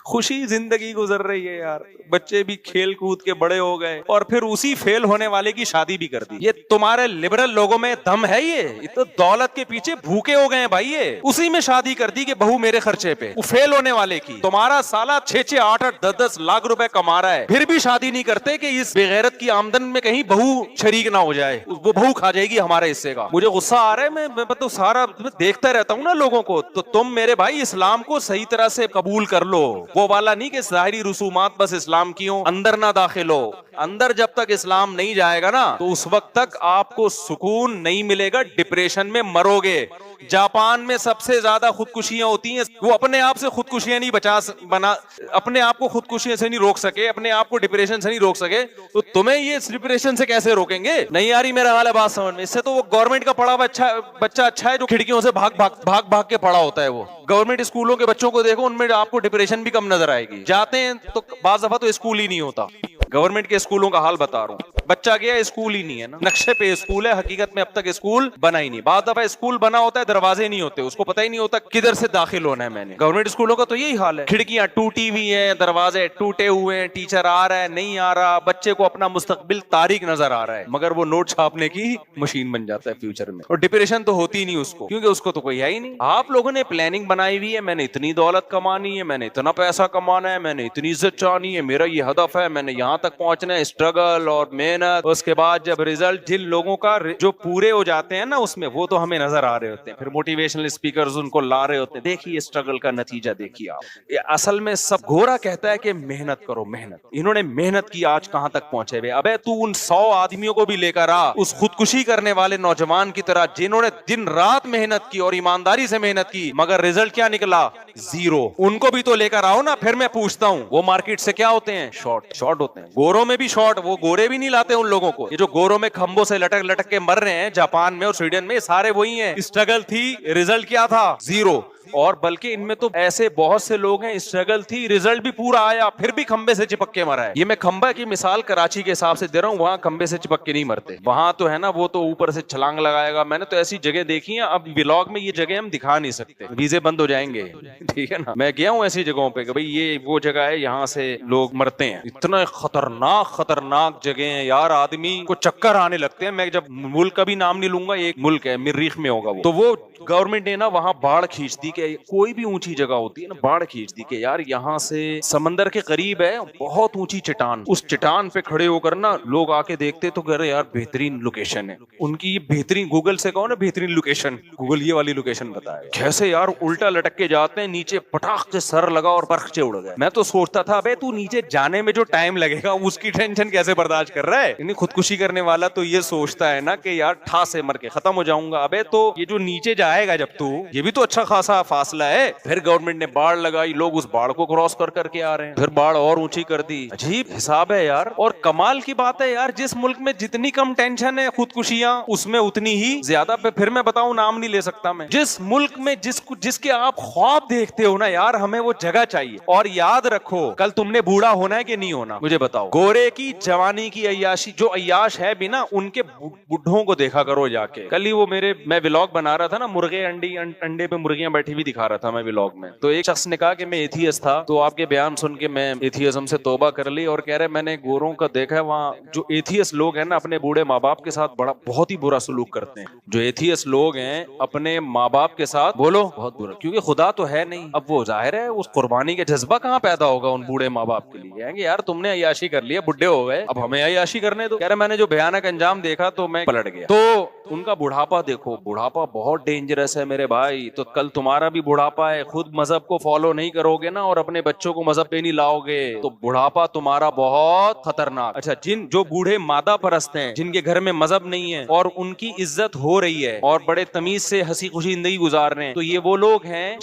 خوشی زندگی گزر رہی ہے یار. بچے بھی کھیل کود کے بڑے ہو گئے اور پھر اسی فیل ہونے والے کی شادی بھی کر دی. یہ تمہارے لبرل لوگوں میں دم ہے، یہ تو دولت کے پیچھے بھوکے ہو گئے ہیں بھائی. یہ اسی میں شادی کر دی کہ بہو میرے خرچے پہ، وہ فیل ہونے والے کی. تمہارا سالہ 6 8 10 لاکھ روپے کما رہا ہے، پھر بھی شادی نہیں کرتے کہ اس بغیرت کی آمدن میں کہیں بہو شریک نہ ہو جائے، وہ بہو کھا جائے گی ہمارے حصے کا. مجھے غصہ آ رہا ہے، میں تو سارا دیکھتا رہتا ہوں نا لوگوں کو. تو تم میرے بھائی اسلام کو صحیح طرح سے قبول کر لو، وہ والا نہیں کہ ظاہری رسومات بس اسلام کی ہوں، اندر نہ داخل ہو. اندر جب تک اسلام نہیں جائے گا نا تو اس وقت تک آپ کو سکون نہیں ملے گا، ڈپریشن میں مرو گے. جاپان میں سب سے زیادہ خودکشیاں ہوتی ہیں، وہ اپنے آپ سے خودکشیاں نہیں اپنے آپ کو خودکشیاں سے نہیں روک سکے، اپنے آپ کو ڈپریشن سے نہیں روک سکے، تو تمہیں یہ ڈپریشن سے کیسے روکیں گے؟ نہیں آ رہی میرا حال ہے بات سمجھ میں. اس سے تو وہ گورنمنٹ کا پڑھا ہوا بچہ اچھا ہے جو کھڑکیوں سے بھاگ کے پڑھا ہوتا ہے. وہ گورنمنٹ اسکولوں کے بچوں کو دیکھو، ان میں آپ کو ڈپریشن بھی کم نظر آئے گی. جاتے ہیں تو بعض دفعہ تو اسکول ہی نہیں ہوتا. گورنمنٹ کے اسکولوں کا حال بتا رہا ہوں. بچہ گیا اسکول ہی نہیں ہے نا, نقشے پہ اسکول ہے, حقیقت میں اب تک اسکول بنا ہی نہیں. بعض دفعہ اسکول بنا ہوتا ہے دروازے نہیں ہوتے, اس کو پتہ ہی نہیں ہوتا کدھر سے داخل ہونا ہے. میں نے گورنمنٹ اسکولوں کا تو یہی حال ہے, کھڑکیاں ٹوٹی ہوئی ہیں, دروازے ٹوٹے ہوئے ہیں, ٹیچر آ رہا ہے نہیں آ رہا, بچے کو اپنا مستقبل تاریک نظر آ رہا ہے, مگر وہ نوٹ چھاپنے کی مشین بن جاتا ہے فیوچر میں. اور ڈپریشن تو ہوتی ہی نہیں اس کو, کیونکہ اس کو تو کوئی ہے ہی نہیں. آپ لوگوں نے پلاننگ بنائی ہوئی ہے, میں نے اتنی دولت کمانی ہے, میں نے اتنا پیسہ کمانا ہے, میں نے اتنی عزت چاہنی ہے, میرا یہ ہدف ہے, میں نے یہاں تک پہنچنا ہے, اسٹرگل اور محنت. اس کے بعد جب ریزلٹ جن لوگوں کا جو پورے ہو جاتے ہیں نا اس میں, وہ تو ہمیں نظر آ رہے ہوتے ہیں, پھر موٹیویشنل اسپیکرز ان کو لا رہے ہوتے ہیں, دیکھیے اسٹرگل کا نتیجہ دیکھیے آپ. اصل میں سب گورا کہتا ہے کہ محنت کرو محنت, انہوں نے محنت کی آج کہاں تک پہنچے ہوئے. ابے تو ان 100 آدمیوں کو بھی لے کر آ اس خودکشی کرنے والے نوجوان کی طرح جنہوں نے دن رات محنت کی اور ایمانداری سے محنت کی, مگر رزلٹ کیا نکلا؟ زیرو. ان کو بھی تو لے کر آؤ نا. پھر میں پوچھتا ہوں وہ مارکیٹ سے کیا ہوتے ہیں؟ شارٹ ہوتے ہیں. گوروں میں بھی شارٹ, وہ گورے بھی نہیں لاتے ان لوگوں کو. یہ جو گوروں میں کھمبوں سے لٹک لٹک کے مر رہے ہیں جاپان میں اور سویڈن میں, سارے وہی ہیں. اسٹرگل تھی, رزلٹ کیا تھا؟ زیرو. اور بلکہ ان میں تو ایسے بہت سے لوگ ہیں, اسٹرگل تھی, رزلٹ بھی پورا آیا, پھر بھی کھمبے سے چپک کے مرا ہے. یہ میں کھمبا کی مثال کراچی کے حساب سے دے رہا ہوں, وہاں کھمبے سے چپک کے نہیں مرتے. وہاں تو ہے نا وہ تو اوپر سے چھلانگ لگائے گا. میں نے تو ایسی جگہ دیکھی ہیں, اب ولاگ میں یہ جگہ ہم دکھا نہیں سکتے, ویزے بند ہو جائیں گے, ٹھیک ہے نا. میں گیا ہوں ایسی جگہوں پہ کہ بھائی یہ وہ جگہ ہے, یہاں سے لوگ مرتے ہیں. اتنا خطرناک جگہ ہیں یار, آدمی کو چکر آنے لگتے ہیں. میں جب ملک کا بھی نام نہیں لوں گا, ایک ملک ہے مریخ میں ہوگا وہ, تو وہ گورنمنٹ نے نا وہاں باڑ کھینچ دی, کہ کوئی بھی اونچی جگہ ہوتی ہے نا باڑ کھینچ دی کہ یار یہاں سے سمندر کے قریب ہے بہت اونچی چٹان, اس چٹان پہ کھڑے ہو کر نا لوگ آ کے دیکھتے تو کہہ رہے یار بہترین لوکیشن ہے ان کی, بہترین. گوگل سے کہو نا بہترین لوکیشن, گوگل یہ والی لوکیشن بتائے. کیسے یار الٹا لٹک کے جاتے ہیں, نیچے پٹاخ سے سر لگا اور برخچے اڑ گئے. میں تو سوچتا تھا ابے تو نیچے جانے میں جو ٹائم لگے گا اس کی ٹینشن کیسے برداشت کر رہا ہے. یعنی خودکشی کرنے والا تو یہ سوچتا ہے نا کہ یار ٹھا سے مر کے ختم ہو جاؤں گا. ابے تو یہ جو نیچے جائے گا جب تو, یہ بھی تو اچھا خاصا فاصلہ ہے. پھر گورنمنٹ نے باڑ لگائی, لوگ اس باڑ کو کراس کر کے آ رہے ہیں, پھر باڑ اور اونچی کر دی. عجیب حساب ہے یار. اور کمال کی بات ہے یار, جس ملک میں جتنی کم ٹینشن ہے خودکشیاں, اس میں اتنی ہی زیادہ. پھر میں بتاؤں, نام نہیں لے سکتا میں, جس ملک میں جس کے آپ خواب دیکھتے ہو نا یار, ہمیں وہ جگہ چاہیے. اور یاد رکھو کل تم نے بوڑھا ہونا ہے کہ نہیں ہونا, مجھے بتاؤ. گورے کی جوانی کی عیاشی, جو عیاش ہے بھی نا, ان کے بڈھوں کو دیکھا کرو جا کے. کل ہی وہ میں ولاگ بنا رہا تھا نا, مرغے انڈے پہ مرغیاں بیٹھی ہوئی دکھا رہا تھا میں ولاگ میں. تو ایک شخص نے کہا کہ میں ایتھیسٹ تھا, تو آپ کے بیان سن کے میں ایتھیزم سے توبہ کر لی, اور کہہ رہے میں نے گوروں کا دیکھا ہے وہاں جو ایتھیسٹ لوگ ہیں نا اپنے بوڑھے ماں باپ کے ساتھ بہت ہی برا سلوک کرتے ہیں. جو ایتھیسٹ لوگ ہیں اپنے ماں باپ کے ساتھ بولو بہت برا, کیونکہ خدا تو ہے نہیں. اب وہ ظاہر ہے اس قربانی کا جذبہ کہاں پیدا ہوگا ان بوڑھے ماں باپ کے لیے. کہیں گے یار تم نے عیاشی کر لی, بڈھے ہو گئے, اب ہمیں عیاشی کرنے دو. کہہ رہے میں نے جو بھیانک انجام دیکھا تو میں پلٹ گیا. تو ان کا بڑھاپا دیکھو, بڑھاپا بہت ڈینجرس ہے میرے بھائی. تو کل تمہارا بھی بڑھاپا ہے, خود مذہب کو فالو نہیں کرو گے نا اور اپنے بچوں کو مذہب پہ نہیں لاؤ گے تو بڑھاپا تمہارا بہت خطرناک. اچھا, جو بوڑھے مادہ پرست ہیں, جن کے گھر میں مذہب نہیں ہے اور ان کی عزت ہو رہی ہے اور بڑے تمیز سے ہنسی خوشی زندگی گزار رہے ہیں, تو یہ وہ لوگ ہیں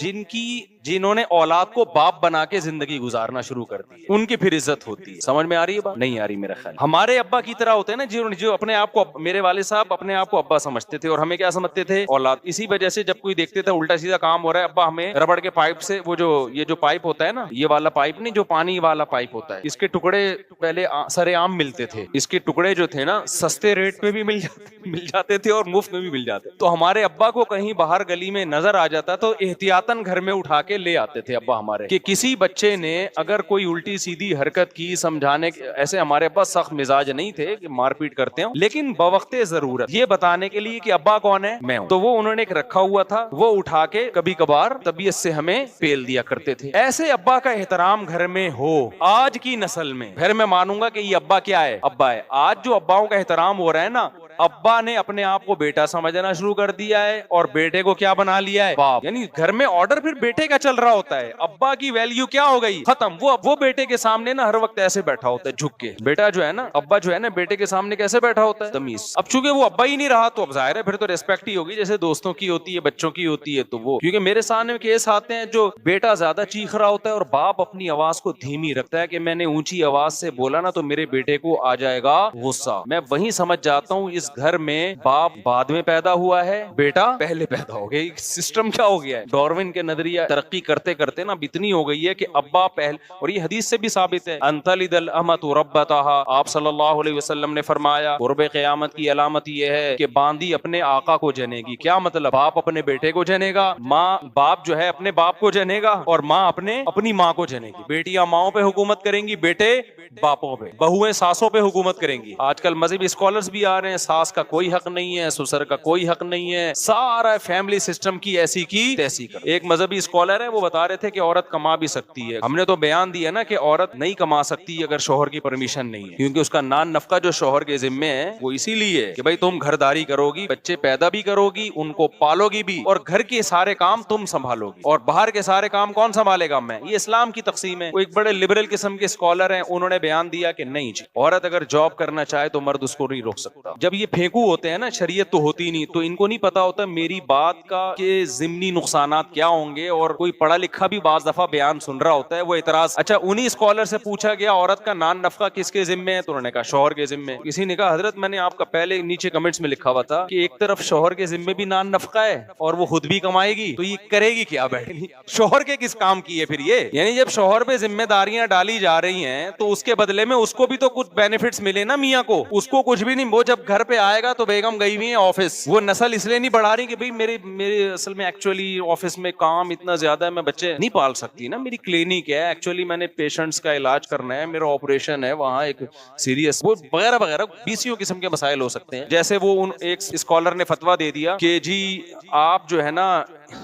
جنہوں نے اولاد کو باپ بنا کے زندگی گزارنا شروع کر دی, ان کی پھر عزت ہوتی ہے. سمجھ میں آ رہی ہے بات؟ نہیں آ رہی میرا خیال. ہمارے ابا کی طرح ہوتے ہیں نا جو اپنے آپ کو, میرے والد صاحب اپنے آپ کو ابا سمجھتے تھے اور ہمیں کیا سمجھتے تھے؟ اولاد. اسی وجہ سے جب کوئی دیکھتے تھے الٹا سیدھا کام ہو رہا ہے, ابا ہمیں ربڑ کے پائپ سے, وہ یہ جو پائپ ہوتا ہے نا, یہ والا پائپ نہیں, جو پانی والا پائپ ہوتا ہے, اس کے ٹکڑے پہلے سرے عام ملتے تھے. اس کے ٹکڑے جو تھے نا سستے ریٹ پہ بھی مل جاتے تھے اور مفت میں بھی مل جاتے. تو ہمارے ابا کو کہیں باہر گلی میں نظر آ جاتا تو احتیاطاً گھر میں اٹھا کے لے آتے تھے ابا ہمارے, کہ کسی بچے نے اگر کوئی الٹی سیدھی حرکت کی, سمجھانے ایسے ہمارے ابا سخت مزاج نہیں تھے کہ مار پیٹ کرتے ہوں, لیکن بوقت ضرورت یہ بتانے کے لیے کہ ابا کون ہے, میں ہوں, تو وہ انہوں نے ایک رکھا ہوا تھا, وہ اٹھا کے کبھی کبھار طبیعت سے ہمیں پیل دیا کرتے تھے. ایسے ابا کا احترام گھر میں ہو آج کی نسل میں, پھر میں مانوں گا کہ یہ ابا کیا ہے, ابا ہے. آج جو اباؤں کا احترام ہو رہا ہے نا, ابا نے اپنے آپ کو بیٹا سمجھنا شروع کر دیا ہے اور بیٹے کو کیا بنا لیا ہے, باپ. یعنی گھر میں آرڈر پھر بیٹے کا چل رہا ہوتا ہے, ابا کی ویلیو کیا ہو گئی, ختم. وہ بیٹے کے سامنے نا ہر وقت ایسے بیٹھا ہوتا ہے جھک کے. بیٹا جو ہے نا, ابا جو ہے نا, بیٹے کے سامنے کیسے بیٹھا ہوتا ہے, تمیز. اب چونکہ وہ ابا ہی نہیں رہا تو اب ظاہر ہے پھر تو ریسپیکٹ ہی ہوگی, جیسے دوستوں کی ہوتی ہے, بچوں کی ہوتی ہے. تو وہ کیونکہ میرے سامنے کیس آتے ہیں جو بیٹا زیادہ چیخ رہا ہوتا ہے اور باپ اپنی آواز کو دھیمی رکھتا ہے کہ میں نے اونچی آواز سے بولا نا تو میرے بیٹے کو آ جائے گا غصہ. میں وہیں سمجھ جاتا ہوں اس جس گھر میں باپ بعد میں پیدا ہوا ہے بیٹا پہلے پیدا ہو گیا. سسٹم کیا ہو گیا ہے؟ ڈاروین کے نظریہ ترقی کرتے کرتے نا اتنی ہو گئی ہے کہ ابا پہلے, اور یہ حدیث سے بھی ثابت ہے, انتلد الامۃ ربتہا, آپ صلی اللہ علیہ وسلم نے فرمایا قرب قیامت کی علامت یہ ہے کہ باندی اپنے آقا کو جنے گی. کیا مطلب؟ باپ اپنے بیٹے کو جنے گا, ماں باپ جو ہے اپنے باپ کو جنے گا, اور ماں اپنی ماں کو جنے گی. بیٹیاں ماؤں پہ حکومت کریں گی, بیٹے باپوں پہ, بہویں ساسوں پہ حکومت کریں گی. آج کل مذہبی اسکالرز بھی آ رہے ہیں, ساس کا کوئی حق نہیں ہے, سسر کا کوئی حق نہیں ہے, سارا فیملی سسٹم کی ایسی کی تیسی کر. ایک مذہبی اسکالر ہے, وہ بتا رہے تھے کہ عورت کما بھی سکتی ہے. ہم نے تو بیان دیا نا کہ عورت نہیں کما سکتی اگر شوہر کی پرمیشن نہیں ہے, کیونکہ اس کا نان نفقہ جو شوہر کے ذمے ہے وہ اسی لیے کہ بھائی تم گھرداری کرو گی, بچے پیدا بھی کرو گی, ان کو پالو گی بھی, اور گھر کے سارے کام تم سنبھالو گی, اور باہر کے سارے کام کون سنبھالے گا؟ میں. یہ اسلام کی تقسیم ہے. وہ ایک بڑے لبرل قسم کے اسکالر ہیں, انہوں نے بیان دیا کہ نہیں جی, عورت اگر جاب کرنا چاہے تو مرد اس کو نہیں روک سکتا. جب یہ پھینکو ہوتے ہیں نا, شریعت تو ہوتی نہیں, تو ان کو نہیں پتا ہوتا میری بات کا کہ ضمنی نقصانات کیا ہوں گے, اور کوئی پڑھا لکھا بھی بعض دفعہ بیان سن رہا ہوتا ہے, وہ اعتراض. اچھا, انہی اسکالر سے پوچھا گیا عورت کا نان نفقہ کس کے ذمے ہے, تو انہوں نے کہا شوہر کے ذمے. کسی نے کہا حضرت میں نے آپ کا پہلے نیچے کمنٹس میں لکھا ہوا تھا کہ ایک طرف شوہر کے ذمے بھی نان نفقہ ہے اور وہ خود بھی کمائے گی, تو یہ کرے گی کیا بیٹھ گی؟ شوہر کے کس کام کی ہے پھر یہ؟ یعنی جب شوہر پہ ذمہ داریاں ڈالی جا رہی ہیں تو اس کے بدلے میں اس کو بھی تو کچھ بینیفٹس ملے نا. میاں کو اس کو کچھ بھی نہیں. وہ جب گھر پہ آئے گا تو بیگم گئی ہوئی ہیں آفس, وہ نسل اس لیے نہیں بڑھا رہی کہ بھئی میرے اصل میں ایکچولی آفس میں کام اتنا زیادہ ہے, میں بچے نہیں پال سکتی نا, میری کلینک ہے, ایکچولی میں نے پیشنٹس کا علاج کرنا ہے, میرا آپریشن ہے وہاں ایک سیریس, وہ وغیرہ وغیرہ 20 قسم کے مسائل ہو سکتے ہیں. جیسے وہ ایک اسکالر نے فتویٰ دے دیا کہ جی آپ جو ہے نا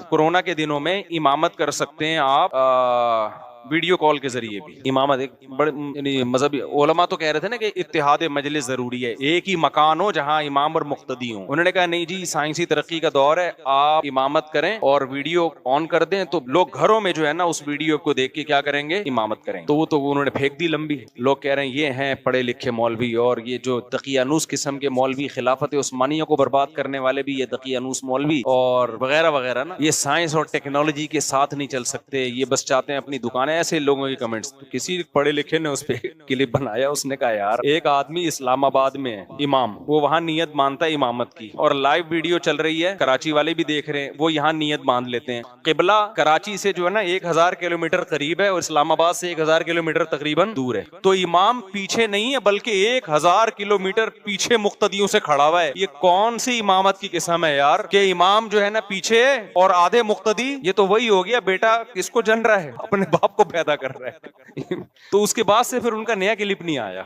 کورونا کے دنوں میں امامت کر سکتے ہیں آپ ویڈیو کال کے ذریعے بھی. امامت ایک بڑے یعنی مذہبی علماء تو کہہ رہے تھے نا کہ اتحاد مجلس ضروری ہے, ایک ہی مکان ہو جہاں امام اور مقتدی ہوں. انہوں نے کہا نہیں جی, سائنسی ترقی کا دور ہے, آپ امامت کریں اور ویڈیو آن کر دیں تو لوگ گھروں میں جو ہے نا اس ویڈیو کو دیکھ کے کیا کریں گے, امامت کریں. تو وہ انہوں نے پھینک دی لمبی. لوگ کہہ رہے ہیں یہ ہیں پڑھے لکھے مولوی, اور یہ جو تقیانوس قسم کے مولوی, خلافت عثمانیہ کو برباد کرنے والے بھی یہ تقیانوس مولوی اور وغیرہ وغیرہ نا, یہ سائنس اور ٹیکنالوجی کے ساتھ نہیں چل سکتے, یہ بس چاہتے ہیں اپنی دکانیں. ایسے لوگوں کے کمنٹس. تو کسی پڑھے لکھے نے اس پہ کلپ بنایا, اس نے کہا یار ایک آدمی اسلام آباد میں ہے امام, وہ وہاں نیت مانتا ہے امامت کی, اور لائیو ویڈیو چل رہی ہے, کراچی والے بھی دیکھ رہے ہیں, وہ یہاں نیت باندھ لیتے ہیں. قبلہ کراچی سے جو ہے نا 1000 کلومیٹر قریب ہے, اور اسلام آباد سے 1000 کلومیٹر تقریباً دور ہے. تو امام پیچھے نہیں ہے بلکہ 1000 کلومیٹر پیچھے مقتدیوں سے کھڑا ہوا ہے. یہ کون سی امامت کی قسم ہے یار کہ امام جو ہے نا پیچھے اور آدھے مقتدی؟ یہ تو وہی ہو گیا بیٹا کس کو جن رہا ہے, اپنے باپ کو پیدا کر رہا ہے. تو اس کے بعد سے پھر ان کا نیا کلپ نہیں آیا.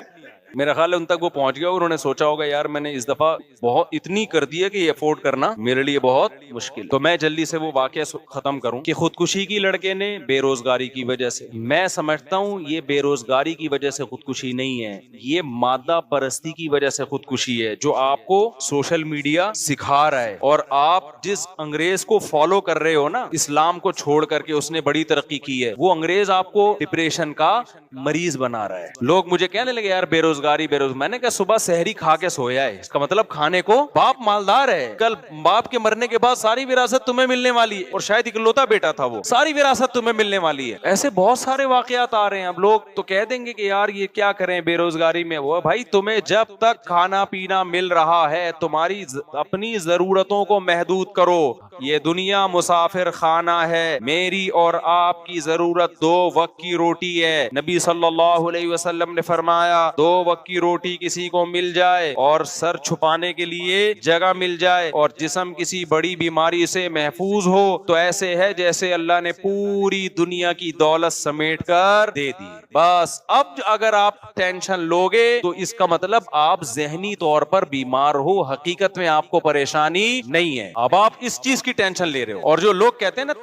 میرا خیال ہے ان تک وہ پہنچ گیا, اور انہوں نے سوچا ہوگا یار میں نے اس دفعہ بہت اتنی کر دی ہے کہ یہ افورڈ کرنا میرے لیے بہت مشکل. تو میں جلدی سے وہ واقعہ ختم کروں کہ خودکشی کی لڑکے نے بے روزگاری کی وجہ سے. میں سمجھتا ہوں یہ بے روزگاری کی وجہ سے خودکشی نہیں ہے, یہ مادہ پرستی کی وجہ سے خودکشی ہے جو آپ کو سوشل میڈیا سکھا رہا ہے. اور آپ جس انگریز کو فالو کر رہے ہو نا, اسلام کو چھوڑ کر کے اس نے بڑی ترقی کی ہے, وہ انگریز آپ کو ڈپریشن کا مریض بنا رہا ہے. لوگ مجھے کہنے لگے یار بے روزگاری. میں نے کہا صبح سحری کھا کے سویا ہے, اس کا مطلب کھانے کو باپ مالدار ہے, کل باپ کے مرنے کے بعد ساری وراثت تمہیں ملنے والی ہے, اور شاید اکلوتا بیٹا تھا وہ, ساری وراثت تمہیں ملنے والی ہے. ایسے بہت سارے واقعات آ رہے ہیں. اب لوگ تو کہہ دیں گے کہ یار یہ کیا کریں بے روزگاری میں. وہ بھائی تمہیں جب تک کھانا پینا مل رہا ہے تمہاری اپنی ضرورتوں کو محدود کرو. یہ دنیا مسافر خانہ ہے, میری اور آپ کی ضرورت 2 وقت کی روٹی ہے. نبی صلی اللہ علیہ وسلم نے فرمایا 2 وقت کی روٹی کسی کو مل جائے اور سر چھپانے کے لیے جگہ مل جائے اور جسم کسی بڑی بیماری سے محفوظ ہو تو ایسے ہے جیسے اللہ نے پوری دنیا کی دولت سمیٹ کر دے دی. بس اب اگر آپ ٹینشن لوگے تو اس کا مطلب آپ ذہنی طور پر بیمار ہو, حقیقت میں آپ کو پریشانی نہیں ہے. اب آپ اس چیز کی ٹینشن لے رہے ہو. اور جو لوگ کہتے ہیں نا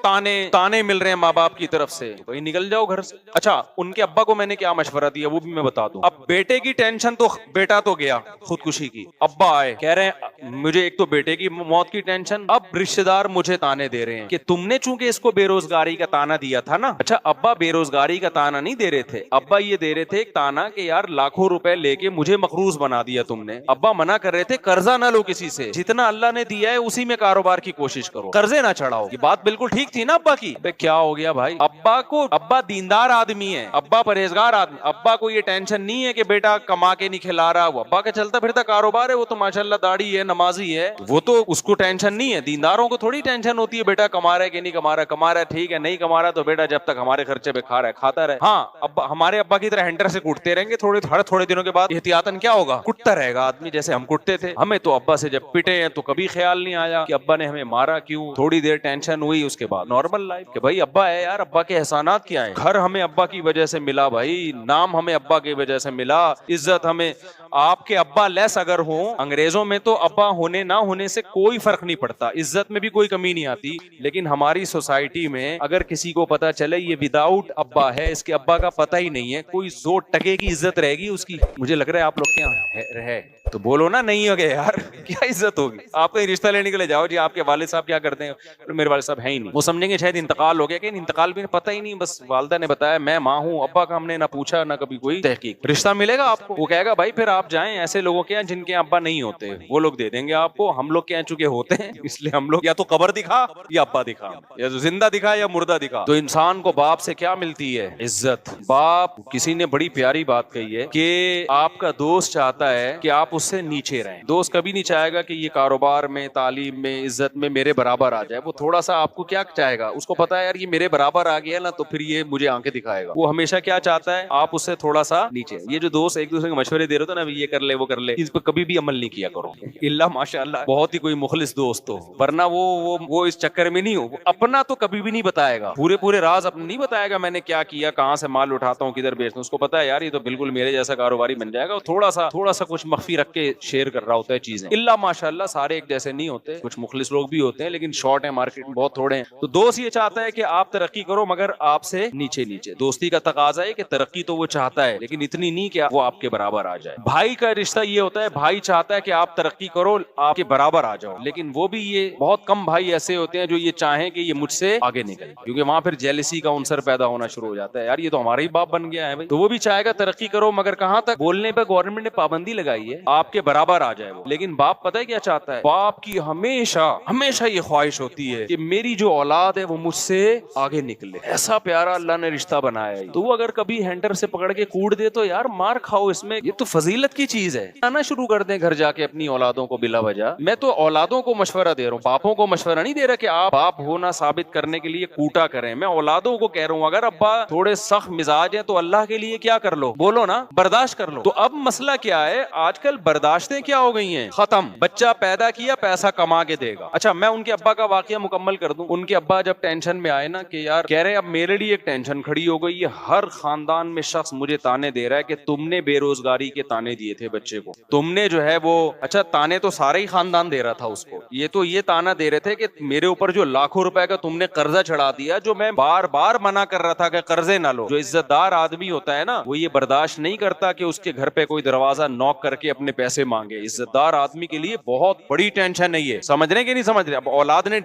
تانے مل رہے ہیں ماں باپ کی طرف سے, تو نکل جاؤ گھر سے. اچھا ان کے ابا کو میں نے کیا مشورہ دیا وہ بھی میں بتا دوں. اب بیٹے کی ٹینشن تو بیٹا تو گیا خودکشی کی, ابا آئے کہہ رہے ہیں مجھے ایک تو بیٹے کی موت کی ٹینشن, اب رشتہ دار مجھے تانے دے رہے ہیں کہ تم نے چونکہ اس کو بے روزگاری کا تانا دیا تھا نا. اچھا ابا بے روزگاری کا تانا نہیں دے رہے تھے, ابا یہ دے رہے تھے ایک تانا کہ یار لاکھوں روپے لے کے مجھے مقروض بنا دیا تم نے. ابا منع کر رہے تھے قرضہ نہ لو کسی سے, جتنا اللہ نے دیا ہے اسی میں کاروبار کی کوشش کرو. کرو, قرضے نہ چڑھاؤ. یہ بات بالکل ٹھیک تھی نا ابا کی. کیا ہو گیا بھائی, ابا دیندار آدمی ہے, ابا پرہیزگار آدمی, ابا کو یہ ٹینشن نہیں ہے کہ بیٹا کما کے نہیں کھلا رہا. وہ ابا کا چلتا پھرتا کاروبار ہے, وہ تو ماشاءاللہ داڑھی ہے, نمازی ہے, وہ تو اس کو ٹینشن نہیں ہے. دینداروں کو تھوڑی ٹینشن ہوتی ہے بیٹا کما رہا ہے کہ نہیں کما رہا. کما رہا ہے ٹھیک ہے, نہیں کما رہا تو بیٹا جب تک ہمارے خرچے پہ کھا رہا ہے کھاتا رہے. ہاں ابا, ہمارے ابا کی طرح ہینڈر سے کوٹتے رہیں گے ہر تھوڑے دنوں کے بعد احتیاطاً کیا ہوگا, کٹتا رہے گا آدمی جیسے ہم کٹتے تھے. ہمیں تو ابا سے جب پٹے ہیں تو کبھی خیال نہیں آیا کہ ابا نے ہمیں مارا کیوں. تھوڑی دیر ٹینشن ہوئی, اس کے بعد نارمل لائف کہ بھائی ابا ہے یار, ابا کے احسانات کیا ہیں. گھر ہمیں ابا کی وجہ سے ملا بھائی, نام ہمیں ابا کی وجہ سے ملا, عزت ہمیں. آپ کے ابا لیس اگر ہوں, انگریزوں میں تو ابا ہونے نہ ہونے سے کوئی فرق نہیں پڑتا, عزت میں بھی کوئی کمی نہیں آتی. لیکن ہماری سوسائٹی میں اگر کسی کو پتا چلے یہ وداؤٹ ابا ہے, اس کے ابا کا پتہ ہی نہیں ہے, کوئی 100 ٹکے کی عزت رہے گی اس کی. مجھے لگ رہا ہے آپ لوگ کیا ہے تو بولو نا, نہیں ہو گئے یار, کیا عزت ہوگی. آپ کہیں رشتہ لینے کے لیے جاؤ, جی آپ کے والد صاحب کیا کرتے ہیں, میرے والد صاحب ہیں ہی نہیں. وہ سمجھیں گے شاید انتقال ہو گیا, کہ انتقال بھی پتہ ہی نہیں, بس والدہ نے بتایا میں ماں ہوں, ابا کا ہم نے نہ پوچھا نہ کبھی کوئی تحقیق. رشتہ ملے گا آپ کو, وہ کہے گا بھائی پھر آپ جائیں ایسے لوگوں کے جن کے ابا نہیں ہوتے, وہ لوگ دے دیں گے آپ کو. ہم لوگ کے چونکہ ہوتے ہیں اس لیے ہم لوگ یا تو قبر دکھا یا ابا دکھا, یا تو زندہ دکھا یا مردہ دکھا. تو انسان کو باپ سے کیا ملتی ہے, عزت. باپ, کسی نے بڑی پیاری بات کہی ہے کہ آپ کا دوست چاہتا ہے کہ آپ اس سے نیچے رہیں. دوست کبھی نہیں چاہے گا کہ یہ کاروبار میں, تعلیم میں, عزت میں میرے برابر آ جائے. وہ تھوڑا سا آپ کو کیا چاہے گا, اس کو پتا ہے یار یہ میرے برابر آ گیا نا تو پھر یہ مجھے آنکھیں دکھائے گا. وہ ہمیشہ کیا چاہتا ہے, آپ اس سے تھوڑا سا نیچے. یہ جو دوست ایک دوسرے کے مشورے دے رہے تھے نا, یہ کر لے وہ کر لے, اس پہ کبھی بھی عمل نہیں کیا کرو, اللہ ماشاء اللہ بہت ہی کوئی مخلص دوست ہو, ورنہ وہ اس چکر میں نہیں ہو. اپنا تو کبھی بھی نہیں بتائے گا, پورے راز اپنے نہیں بتائے گا, میں نے کیا کیا, کہاں سے مال اٹھاتا ہوں, کدھر بیچتا ہوں. اس کو پتا ہے یار یہ تو بالکل میرے جیسا کاروباری بن جائے گا. تھوڑا سا کچھ مخفی رکھ کے شیئر کر رہا ہوتا ہے چیزیں. اللہ ماشاء اللہ سارے ایک جیسے نہیں ہوتے, کچھ مخلص لوگ بھی ہوتے ہیں لیکن شارٹ ہے مارکیٹ میں, بہت تھوڑے ہیں. تو دوست یہ چاہتا ہے کہ آپ ترقی کرو مگر آپ سے نیچے. دوستی کا تقاضا ہے کہ ترقی تو وہ چاہتا ہے لیکن اتنی نہیں کہ وہ آپ کے برابر آ جائے. بھائی کا رشتہ یہ ہوتا ہے, بھائی چاہتا ہے کہ آپ ترقی کرو, آپ کے برابر آ جاؤ, لیکن وہ بھی یہ بہت کم بھائی ایسے ہوتے ہیں جو یہ چاہیں کہ یہ مجھ سے آگے نکلے, کیونکہ وہاں پھر جیلسی کا عنصر پیدا ہونا شروع ہو جاتا ہے. یار یہ تو ہمارا ہی باپ بن گیا ہے بھائی, تو وہ بھی چاہے گا ترقی کرو مگر کہاں تک, بولنے پہ گورنمنٹ نے پابندی لگائی ہے آپ کے برابر آ جائے وہ. لیکن باپ پتہ ہے کیا چاہتا ہے, باپ کی ہمیشہ یہ خواہش ہوتی ہے کہ میری جو اولاد ہے وہ مجھ سے آگے نکلے. ایسا پیارا اللہ نے رشتہ بنایا ہے. تو وہ اگر کبھی ہینڈر سے پکڑ کے کوٹ دے تو یار مار کھاؤ, اس میں یہ تو فضیلت کی چیز ہے. آنا شروع کر دیں گھر جا کے اپنی اولادوں کو بلا وجہ. میں تو اولادوں کو مشورہ دے رہا ہوں, باپوں کو مشورہ نہیں دے رہا کہ آپ باپ ہونا ثابت کرنے کے لیے کوٹا کریں. میں اولادوں کو کہہ رہا ہوں اگر ابا تھوڑے سخت مزاج ہیں تو اللہ کے لیے کیا کر لو, بولو نا, برداشت کر لو. تو اب مسئلہ کیا ہے, آج کل برداشتیں کیا ہو گئی ہیں, ختم. بچہ پیدا کیا, پیسہ کما کے دے گا. اچھا میں ان کے ابا کا واقعہ مکمل کر دوں. ان کے ابا جب ٹینشن میں آئے نا کہ یار کہہ رہے اب میرے لیے ایک ٹینشن کھڑی ہو گئی ہے, ہر خاندان میں شخص مجھے تانے دے رہا ہے کہ تم نے بے روزگاری کے تانے دیے تھے بچے کو, تم نے جو ہے وہ, اچھا تانے تو سارے ہی خاندان دے رہا تھا اس کو, یہ تانا دے رہے تھے کہ میرے اوپر جو لاکھوں روپے کا تم نے قرضہ چڑھا دیا, جو میں بار بار منع کر رہا تھا کہ قرضے نہ لو. جو عزت دار آدمی ہوتا ہے نا وہ یہ برداشت نہیں کرتا کہ اس کے گھر پہ کوئی دروازہ نوک کر کے اپنے پیسے مانگے. عزت دار آدمی کے لیے بہت بڑی ٹینشن ہے یہ, سمجھ رہے کہ نہیں سمجھ رہے. اب اولاد نے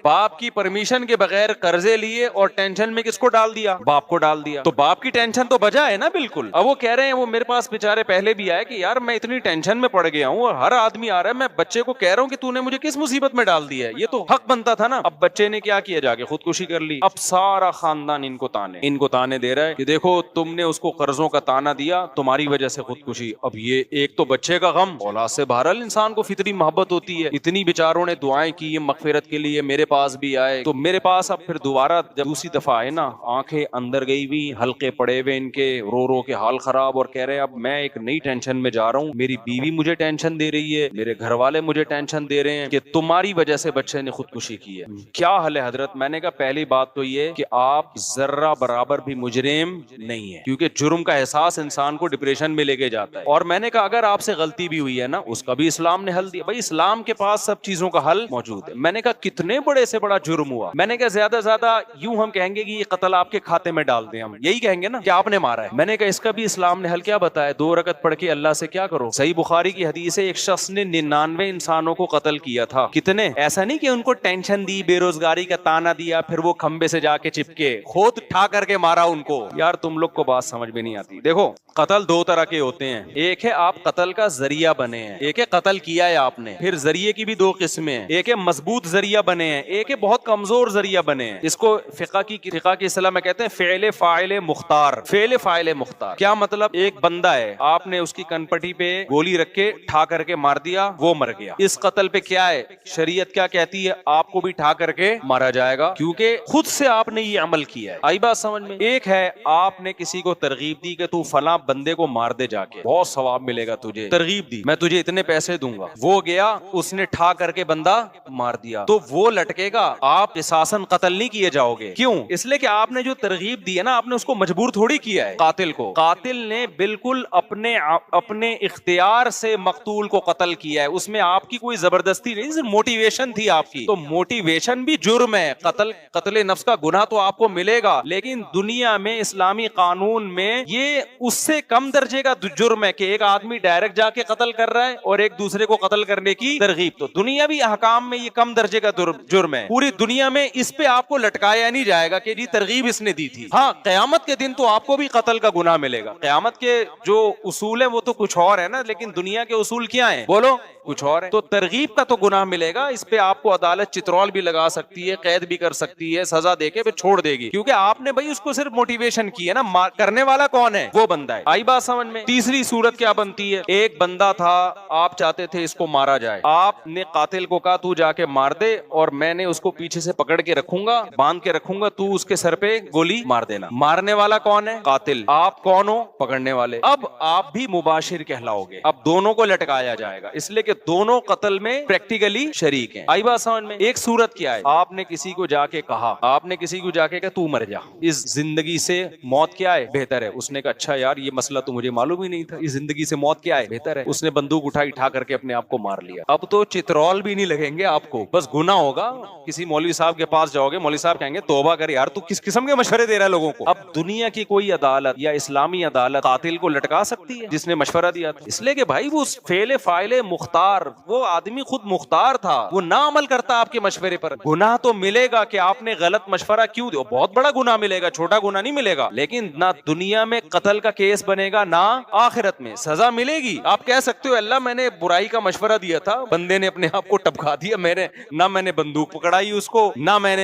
باپ کی پرمیشن کے بغیر قرضے لیے اور ٹینشن میں کس کو ڈال دیا, باپ کو ڈال دیا. تو باپ کی ٹینشن تو بجا ہے نا بالکل. اب وہ کہہ رہے ہیں, وہ میرے پاس بیچارے پہلے بھی آئے کہ یار میں اتنی ٹینشن میں پڑ گیا ہوں اور ہر آدمی آ رہا ہے, میں بچے کو کہہ رہا ہوں کہ تو نے مجھے کس مصیبت میں ڈال دیا ہے, یہ تو حق بنتا تھا نا. اب بچے نے کیا کیا, جا کے خودکشی کر لی. اب سارا خاندان ان کو تانے دے رہا ہے کہ دیکھو تم نے اس کو قرضوں کا تانا دیا, تمہاری وجہ سے خودکشی. اب یہ ایک تو بچے کا غم, اولاد سے بہرحال انسان کو فطری محبت ہوتی ہے. اتنی بیچاروں نے دعائیں کی مغفرت کے لیے, میرے پاس بھی آئے. تو میرے پاس اب پھر دوبارہ جب دوسری دفعہ آئے نا, آنکھیں اندر گئی ہوئی, حلقے پڑے ہوئے ان کے, رو کے حال خراب, اور کہہ رہے ہیں اب میں ایک نئی ٹینشن میں جا رہا ہوں. میری بیوی مجھے ٹینشن دے رہی ہے, میرے گھر والے مجھے ٹینشن دے رہے ہیں کہ تمہاری وجہ سے بچے نے خودکشی کی ہے. کیا حل ہے حضرت؟ میں نے کہا پہلی بات تو یہ کہ آپ ذرہ برابر بھی مجرم نہیں ہے, کیونکہ جرم کا احساس انسان کو ڈپریشن میں لے کے جاتا ہے. اور میں نے کہا اگر آپ سے غلطی بھی ہوئی ہے نا, اس کا بھی اسلام نے حل دیا. بھائی اسلام کے پاس سب چیزوں کا حل موجود ہے. میں نے کہا کتنے بڑے سے بڑا جرم ہوا, میں نے کہا زیادہ زیادہ یوں ہم کہیں گے کہ یہ قتل آپ کے کھاتے میں ڈال دیں, ہم یہی کہیں گے نا کہ آپ نے مارا ہے. میں نے کہا اس کا بھی اسلام نے حل کیا بتایا, 2 رکعت پڑھ کے اللہ سے کیا کرو. صحیح بخاری کی حدیث ہے, ایک شخص نے 99 انسانوں کو قتل کیا تھا. کتنے, ایسا نہیں کہ ان کو ٹینشن دی, بے روزگاری کا تانا دیا, پھر وہ کھمبے سے جا کے چپکے, خود ٹھا کر کے مارا ان کو. یار تم لوگ کو بات سمجھ میں نہیں آتی. دیکھو قتل 2 طرح کے ہوتے ہیں, ایک ہے آپ قتل کا ذریعہ بنے ہیں, ایک ہے قتل کیا ہے آپ نے. پھر ذریعے کی بھی 2 قسمیں ہیں, ایک ہے مضبوط مضبوط ذریعہ بنے ہیں، ایک ہے بہت کمزور ذریعہ بنے ہیں. اس کو فقہ کی اصطلاح میں کہتے ہیں فعل فاعل مختار. فعل فاعل مختار کیا مطلب؟ ایک بندہ ہے، آپ نے اس کی کنپٹی پہ گولی رکھ کے ٹھا کر کے مار دیا، وہ مر گیا. اس قتل پہ کیا ہے؟ شریعت کیا کہتی ہے؟ آپ کو بھی ٹھا کر کے مارا جائے گا، کیونکہ خود سے آپ نے یہ عمل کیا ہے. آئی بات سمجھ میں؟ ایک ہے آپ نے کسی کو ترغیب دی کہ تو فلاں بندے کو مار دے، جا کے بہت ثواب ملے گا تجھے، ترغیب دی، میں تجھے اتنے پیسے دوں گا. وہ گیا، اس نے ٹھا کر کے بندہ مار دیا، تو وہ لٹکے گا، آپ قصاصاً قتل نہیں کیے جاؤ گے. کیوں؟ اس لیے کہ آپ نے جو ترغیب دی ہے نا، آپ نے اس کو مجبور تھوڑی کیا ہے. قاتل کو، قاتل نے بالکل اپنے اختیار سے مقتول کو قتل کیا ہے، اس میں آپ کی کوئی زبردستی نہیں، صرف موٹیویشن تھی آپ کی. تو موٹیویشن بھی جرم ہے. قتل نفس کا گناہ تو آپ کو ملے گا، لیکن دنیا میں اسلامی قانون میں یہ اس سے کم درجے کا جرم ہے کہ ایک آدمی ڈائریکٹ جا کے قتل کر رہا ہے اور ایک دوسرے کو قتل کرنے کی ترغیب. تو دنیاوی احکام میں یہ کم درجے کا جرم ہے. پوری دنیا میں اس پہ آپ کو لٹکایا نہیں جائے گا کہ جی ترغیب اس نے دی تھی. ہاں، قیامت کے دن تو آپ کو بھی قتل کا گناہ ملے گا. قیامت کے جو اصول ہیں وہ تو کچھ اور ہے نا، لیکن دنیا کے اصول کیا ہیں بولو؟ کچھ اور ہے. تو ترغیب کا تو گناہ ملے گا، اس پہ آپ کو عدالت چترول بھی لگا سکتی ہے، قید بھی کر سکتی ہے، سزا دے کے پھر چھوڑ دے گی، کیونکہ آپ نے بھائی اس کو صرف موٹیویشن کی ہے نا. کرنے والا کون ہے؟ وہ بندہ ہے. آئی بات سمجھ میں؟ تیسری صورت کیا بنتی ہے؟ ایک بندہ تھا، آپ چاہتے تھے اس کو مارا جائے، آپ نے قاتل کو کہا تو جا کے مار دے اور میں نے اس کو پیچھے سے پکڑ کے رکھوں گا، باندھ کے رکھوں گا، تو اس کے سر پہ گولی مار دینا. مارنے والا کون ہے؟ قاتل. آپ کون ہو؟ پکڑنے والے. اب آپ بھی مباشر کہلاؤ گے. اب دونوں کو لٹکایا جائے گا، اس لیے کہ دونوں قتل میں پریکٹیکلی شریک ہیں. آئی بات سمجھ میں؟ ایک صورت کیا ہے؟ آپ نے کسی کو جا کے کہا، کہ تو مر جا، اس زندگی سے موت کیا ہے بہتر ہے. اس نے کہا اچھا یار یہ مسئلہ تو مجھے معلوم ہی نہیں تھا، اس زندگی سے موت کیا ہے بہتر ہے. اس نے بندوق اٹھا کر کے اپنے آپ کو مار لیا. اب تو چترول بھی نہیں لگیں گے آپ کو، بس گناہ ہوگا. کسی مولوی صاحب کے پاس جاؤ گے، مولوی صاحب کہیں گے توبہ کر یار، تو کس قسم کے مشورے دے رہا ہے لوگوں کو. اب دنیا کی کوئی عدالت یا اسلامی عدالت قاتل کو لٹکا سکتی ہے جس نے مشورہ دیا تھا؟ اس لیے کہ بھائی وہ فعل فاعل مختار، وہ آدمی خود مختار تھا، وہ نہ عمل کرتا آپ کے مشورے پر. گناہ تو ملے گا کہ آپ نے غلط مشورہ کیوں دیا، بہت بڑا گناہ ملے گا، چھوٹا گناہ نہیں ملے گا. لیکن نہ دنیا میں قتل کا کیس بنے گا، نہ آخرت میں سزا ملے گی. آپ کہہ سکتے ہو اللہ میں نے برائی کا مشورہ دیا تھا، بندے نے اپنے آپ کو ٹپکا دیا، میں نے بندوق پکڑائی اس کو، نہ میں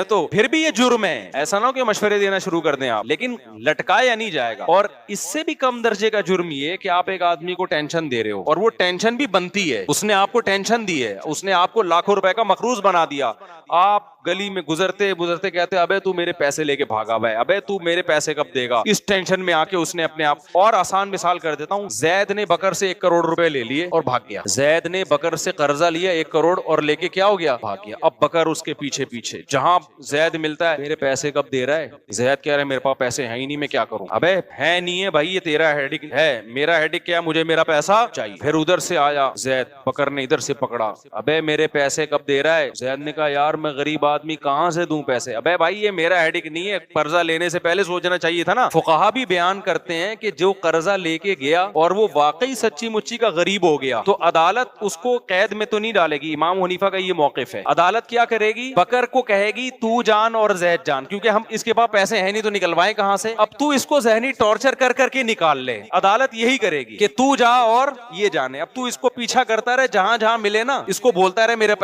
تو پھر بھی یہ جرم ہے. ایسا نہ ہو کہ مشورے دینا شروع کر دیں آپ، لیکن لٹکایا نہیں جائے گا. اور اس سے بھی کم درجے کا جرم یہ کہ آپ ایک آدمی کو ٹینشن دے رہے ہو اور وہ ٹینشن بھی بنتی ہے، اس نے آپ کو ٹینشن دی ہے، اس نے آپ کو لاکھوں روپے کا مقروض بنا دیا. آپ گلی میں گزرتے کہتے ابے تو میرے پیسے لے کے بھاگا ہوا ہے، ابے تو میرے پیسے کب دے گا. اس ٹینشن میں آ کے اس نے اپنے آپ. اور آسان مثال کر دیتا ہوں، زید نے بکر سے 1 کروڑ روپے لے لیے اور بھاگ گیا. زید نے بکر سے قرضہ لیا 1 کروڑ اور لے کے کیا ہو گیا؟ بھاگ گیا. اب بکر اس کے پیچھے جہاں زید ملتا ہے، میرے پیسے کب دے رہا ہے؟ زید کہہ رہا ہے میرے پاس پیسے ہیں ہی نہیں، میں کیا کروں؟ ابے ہے نہیں ہے بھائی، یہ تیرا ہیڈک ہے، میرا ہیڈک کیا، مجھے میرا پیسہ چاہیے. پھر ادھر سے آیا زید، بکر نے ادھر سے پکڑا، ابے میرے پیسے کب دے رہا ہے؟ زید نے کہا یار میں غریب آدمی کہاں سے دوں پیسے. ابے بھائی یہ میرا ہیڈک نہیں ہے، قرضہ لینے سے پہلے سوچنا چاہیے تھا نا. فقہا بھی بیان کرتے ہیں کہ جو قرضہ لے کے گیا اور وہ واقعی سچی مچی کا غریب ہو گیا تو عدالت اس کو قید میں تو نہیں ڈالے گی. امام حنیفہ کا یہ موقف ہے. عدالت کیا کرے گی؟ بکر کو کہے گی تو جان اور زید جان، کیونکہ ہم اس کے پاس پیسے ہیں نہیں تو نکلوائیں کہاں سے. اب تو اس کو ذہنی ٹارچر کر کے نکال لے. عدالت یہی کرے گی کہ تو جا اور یہ جانے. اب تو اس کو پیچھا کرتا رہے، جہاں ملے نا اس کو بولتا رہے میرا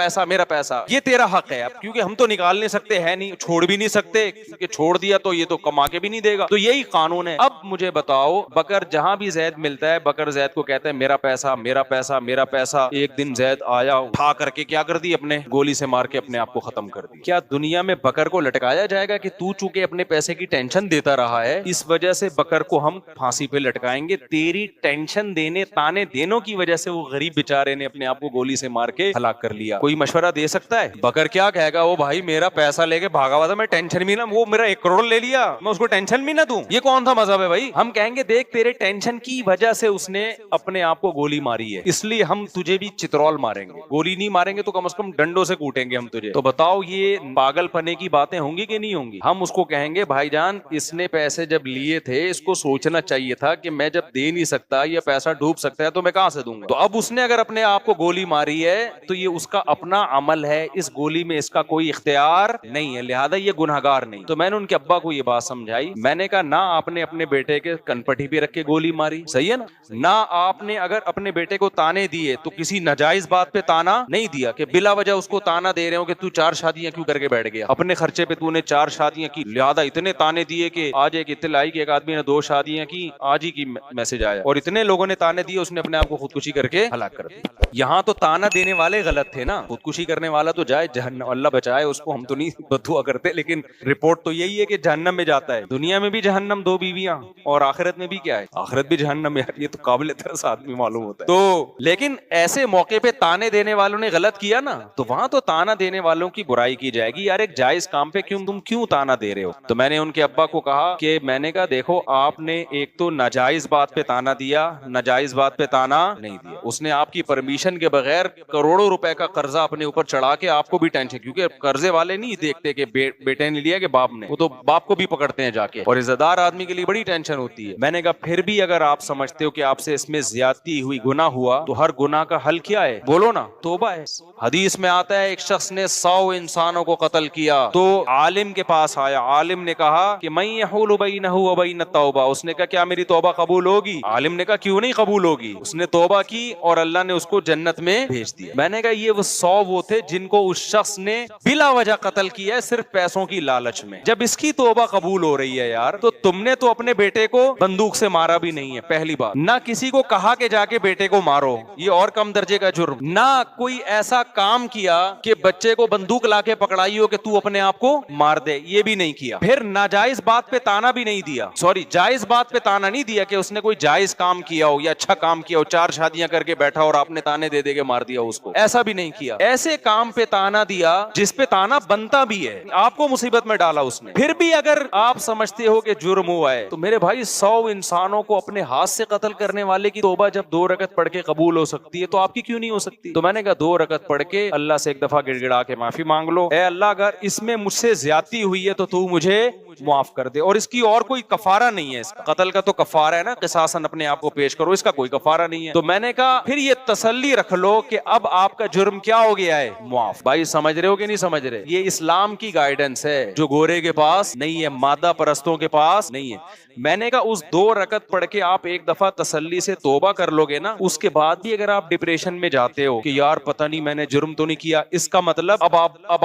پیسہ، یہ تیرا حق ہے. اب کیونکہ ہم تو نکال نہیں سکتے، ہے نہیں، چھوڑ بھی نہیں سکتے، کہ چھوڑ دیا تو یہ تو کما کے بھی نہیں دے گا. تو یہی قانون ہے. اب مجھے بتاؤ، بکر جہاں بھی زید ملتا ہے، بکر زید کو کہتا ہے میرا پیسہ. ایک دن زید آیا، اٹھا کر کے کیا کر دی؟ اپنے گولی سے مار کے اپنے آپ کو ختم کر دی. کیا دنیا میں بکر کو لٹکایا جائے گا کہ تو چونکہ اپنے پیسے کی ٹینشن دیتا رہا ہے اس وجہ سے بکر کو ہم پھانسی پہ لٹکائیں گے؟ تیری ٹینشن دینے، تانے دینوں کی وجہ سے وہ غریب بیچارے نے اپنے آپ کو گولی سے مار کے ہلاک کر لیا. کوئی مشورہ دے سکتا ہے؟ بکر کیا کہے گا، وہ بھائی میرا پیسہ لے کے بھاگا ہوا تھا، میں ٹینشن بھی نہ، وہ میرا 1 کروڑ لے لیا، میں اس کو ٹینشن بھی نہ دوں. یہ کون تھا مذہب ہے بھائی؟ ہم کہیں گے دیکھ تیرے ٹینشن کی وجہ سے اس نے اپنے آپ کو گولی ماری ہے، اس لیے ہم تجھے بھی چترول ماریں گے. گولی نہیں ماریں گے تو کم از کم ڈنڈوں سے کوٹیں گے ہم تجھے. تو بتاؤ یہ پاگل پنے کی باتیں ہوں گی کہ نہیں ہوں گی؟ ہم اس کو کہیں گے بھائی جان اس نے پیسے جب لیے تھے اس کو سوچنا چاہیے تھا کہ میں جب دے نہیں سکتا یا پیسہ ڈوب سکتا ہے تو میں کہاں سے دوں گا. تو اب اس نے اگر اپنے آپ کو گولی ماری ہے تو یہ اس کا اپنا عمل ہے، اس گولی میں اس کا کوئی اختیار نہیں ہے، لہذا یہ گنہگار نہیں. تو میں نے ان کے ابا کو یہ بات سمجھائی. میں نے کہا نہ آپ نے اپنے بیٹے کے کنپٹی پہ رکھ کے گولی ماری، صحیح ہے نا، نہ آپ نے اگر اپنے بیٹے کو تانے دیے تو کسی ناجائز بات پہ تانا نہیں دیا کہ بلا وجہ اس کو تانا دے رہے ہو کہ تو 4 شادیاں کیوں کر کے بیٹھ گیا، اپنے خرچے پہ تو نے 4 شادیاں کی، لہذا اتنے تانے دیے کہ آج ایک اطلاع آئی کہ ایک آدمی نے 2 شادیاں کی، آج ہی کی میسج آیا، اور اتنے لوگوں نے تانے دیے اس نے اپنے آپ کو خودکشی کر کے ہلاک کر دیا. یہاں تو تانا دینے والے غلط تھے نا، خودکشی کرنے والا تو جائے جہنم، اللہ بچائے اس کو، ہم تو نہیں بدعا کرتے، لیکن رپورٹ تو یہی ہے کہ جہنم میں جاتا ہے. دنیا میں بھی جہنم 2 بیویاں، اور آخرت میں بھی کیا ہے، آخرت بھی جہنم ہے. یہ تو قابل ترس آدمی معلوم ہوتا ہے. تو لیکن ایسے موقع پہ تانے دینے والوں نے غلط کیا نا، تو وہاں تو تانا دینے والوں کی برائی کی جائے گی. یار ایک جائز کام پہ تم کیوں تانا دے رہے ہو؟ تو میں نے ان کے ابا کو کہا کہ میں نے کہا دیکھو آپ نے ایک تو ناجائز بات پہ تانا دیا، ناجائز بات پہ تانا نہیں دیا. اس نے آپ کی پرمیشن کے بغیر کروڑوں روپے کا قرضہ اپنے اوپر چڑھا کے آپ کو بھی ٹینشن، کیونکہ قرضے والے نہیں دیکھتے کہ بیٹے نے لیا کہ باپ نے، وہ تو باپ کو بھی پکڑتے ہیں جا کے، اور عزت دار آدمی کے لیے بڑی ٹینشن ہوتی ہے. میں نے کہا پھر بھی اگر آپ سمجھتے ہو کہ آپ سے اس میں زیادتی ہوئی، گناہ ہوا، تو ہر گناہ کا حل کیا ہے؟ بولو نا، توبہ ہے. حدیث میں آتا ہے ایک شخص نے 100 انسانوں کو قتل کیا تو عالم کے پاس آیا، عالم نے کہا کہ من یحول بینہ وبین التوبہ. اس نے کہا کیا میری توبہ قبول ہوگی؟ عالم نے کہا کیوں نہیں قبول ہوگی. اس نے توبہ کی اور اللہ نے اس کو جنت میں بھیج دیا. میں نے کہا یہ وہ 100 وہ تھے جن کو اس شخص نے بلا وجہ قتل کیا ہے صرف پیسوں کی لالچ میں. جب اس کی توبہ قبول ہو رہی ہے یار، تو تم نے تو اپنے بیٹے کو بندوق سے مارا بھی نہیں ہے، پہلی بات. نہ کسی کو کہا کہ جا کے بیٹے کو مارو، یہ اور کم درجے کا جرم. نہ کوئی ایسا کام کیا کہ بچے کو بندوق لا کے پکڑائی ہو کہ تو اپنے آپ کو مار دے، یہ بھی نہیں کیا. پھر ناجائز بات پہ تانا بھی نہیں دیا، جائز بات پہ تانا نہیں دیا کہ اس نے کوئی جائز کام کیا ہو یا اچھا کام کیا ہو، 4 شادیاں کر کے بیٹھا اور آپ نے تانے دے دے کے مار دیا اس کو، ایسا بھی نہیں کیا. ایسے کام پہ تانا دیا جس پہ تانا بنتا بھی ہے، آپ کو مصیبت میں ڈالا اس نے. پھر بھی اگر آپ سمجھتے ہو کہ جرم ہوا ہے، تو میرے بھائی 100 انسانوں کو اپنے ہاتھ سے قتل کرنے والے کی توبہ جب 2 رکعت پڑھ کے قبول ہو سکتی ہے تو آپ کی کیوں نہیں ہو سکتی؟ تو میں نے کہا 2 رکعت پڑھ کے اللہ سے ایک دفعہ گڑ گڑا کے معافی مانگ لو، اے اللہ اگر اس میں مجھ سے زیادتی ہوئی ہے تو مجھے معاف کر دے. اور اس کی اور کوئی کفارہ نہیں ہے. اس کا قتل کا تو کفارہ ہے نا، قصاصاً اپنے آپ کو پیش کرو، اس کا کوئی کفارہ نہیں ہے. تو میں نے کہا پھر یہ تسلی رکھ لو کہ اب آپ کا جرم کیا ہو گیا ہے؟ معاف. بھائی سمجھ رہے ہو کہ نہیں سمجھ رہے؟ یہ اسلام کی گائیڈنس ہے جو گورے کے پاس نہیں ہے، مادہ پرستوں کے پاس نہیں ہے. میں نے کہا اس 2 رکعت پڑھ کے آپ ایک دفعہ تسلی سے توبہ کر لو گے نا، اس کے بعد بھی اگر آپ ڈپریشن میں جاتے ہو کہ یار پتہ نہیں میں نے جرم تو نہیں کیا، اس کا مطلب اب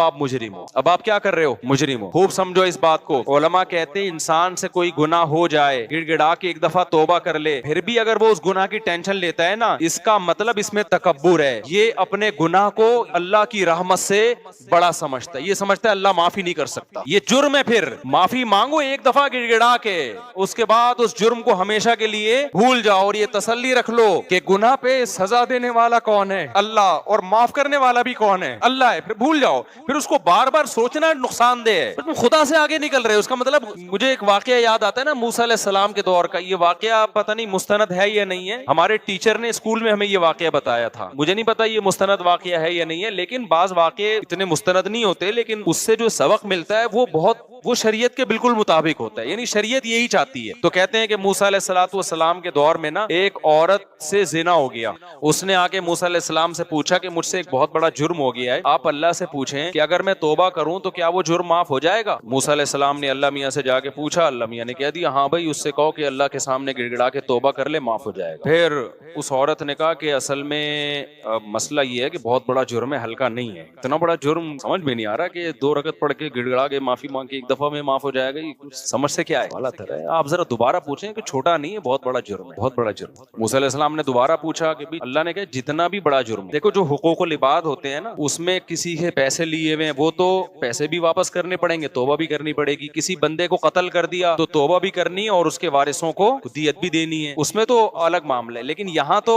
آپ مجرم ہو. اب آپ کیا کر رہے ہو؟ مجرم ہو. خوب سمجھو اس بات کو. علماء کہتے ہیں انسان سے کوئی گناہ ہو جائے، گڑ گڑا کے ایک دفعہ توبہ کر لے، پھر بھی اگر وہ اس گناہ کی ٹینشن لیتا ہے نا، اس کا مطلب اس میں تکبر ہے. یہ اپنے گناہ کو اللہ کی رحمت سے بڑا سمجھتا ہے، یہ سمجھتا ہے اللہ معافی نہیں کر سکتا، یہ جرم ہے. پھر معافی مانگو ایک دفعہ گڑ گڑا کے، اس کے بعد اس جرم کو ہمیشہ کے لیے بھول جاؤ اور یہ تسلی رکھ لو کہ گناہ پہ سزا دینے والا کون ہے؟ اللہ. اور معاف کرنے والا بھی کون ہے؟ اللہ ہے. پھر بھول جاؤ. پھر اس کو بار بار سوچنا نقصان دہ ہے. تم خدا سے آگے نکل رہے ہو. اس کا مطلب مجھے ایک واقعہ یاد آتا ہے نا موسیٰ علیہ السلام کے دور کا. یہ واقعہ پتہ نہیں مستند ہے یا نہیں ہے، ہمارے ٹیچر نے اسکول میں ہمیں یہ واقعہ بتایا تھا. مجھے نہیں پتا یہ مستند واقعہ ہے یا نہیں ہے، لیکن بعض واقعے اتنے مستند نہیں ہوتے، لیکن اس سے جو سبق ملتا ہے وہ شریعت کے بالکل مطابق ہوتا ہے. یعنی شریعت یہی چاہتی ہے. تو کہتے ہیں کہ موسیٰ علیہ السلام کے دور میں نا ایک عورت سے زنا ہو گیا. اس نے آ کے موسیٰ علیہ السلام سے پوچھا کہ مجھ سے ایک بہت بڑا جرم ہو گیا ہے، آپ اللہ سے پوچھیں کہ اگر میں توبہ کروں تو کیا وہ جرم معاف ہو جائے گا؟ موسیٰ علیہ السلام نے اللہ میاں سے جا کے پوچھا، اللہ میاں نے کہہ دیا ہاں بھائی اس سے کہو کہ اللہ کے سامنے گڑ گڑا کے توبہ کر لے، معاف ہو جائے گا. پھر اس عورت نے کہا کہ اصل میں مسئلہ یہ ہے کہ بہت بڑا جرم ہے، ہلکا نہیں ہے. اتنا بڑا جرم سمجھ میں نہیں آ رہا کہ 2 رکعت پڑھ کے گڑ گڑا کے معافی مانگ کے ایک دفعہ میں معاف ہو جائے گا، یہ سمجھ سے کیا ہے؟ غلط ہے. آپ ذرا دوبارہ پوچھیں کہ چھوٹا نہیں ہے، بہت بڑا جرم ہے، بہت بڑا جرم. موسیٰ علیہ السلام نے دوبارہ پوچھا کہ اللہ نے کہا جتنا بھی بڑا جرم، دیکھو جو حقوق العباد ہوتے ہیں نا، اس میں کسی سے پیسے لیے ہوئے وہ تو پیسے بھی واپس کرنے پڑیں گے، توبہ بھی کرنی پڑے گی. کسی بندے کو قتل کر دیا تو توبہ بھی کرنی ہے اور اس کے وارثوں کو دیت بھی دینی ہے، اس میں تو الگ معاملہ ہے. لیکن یہاں تو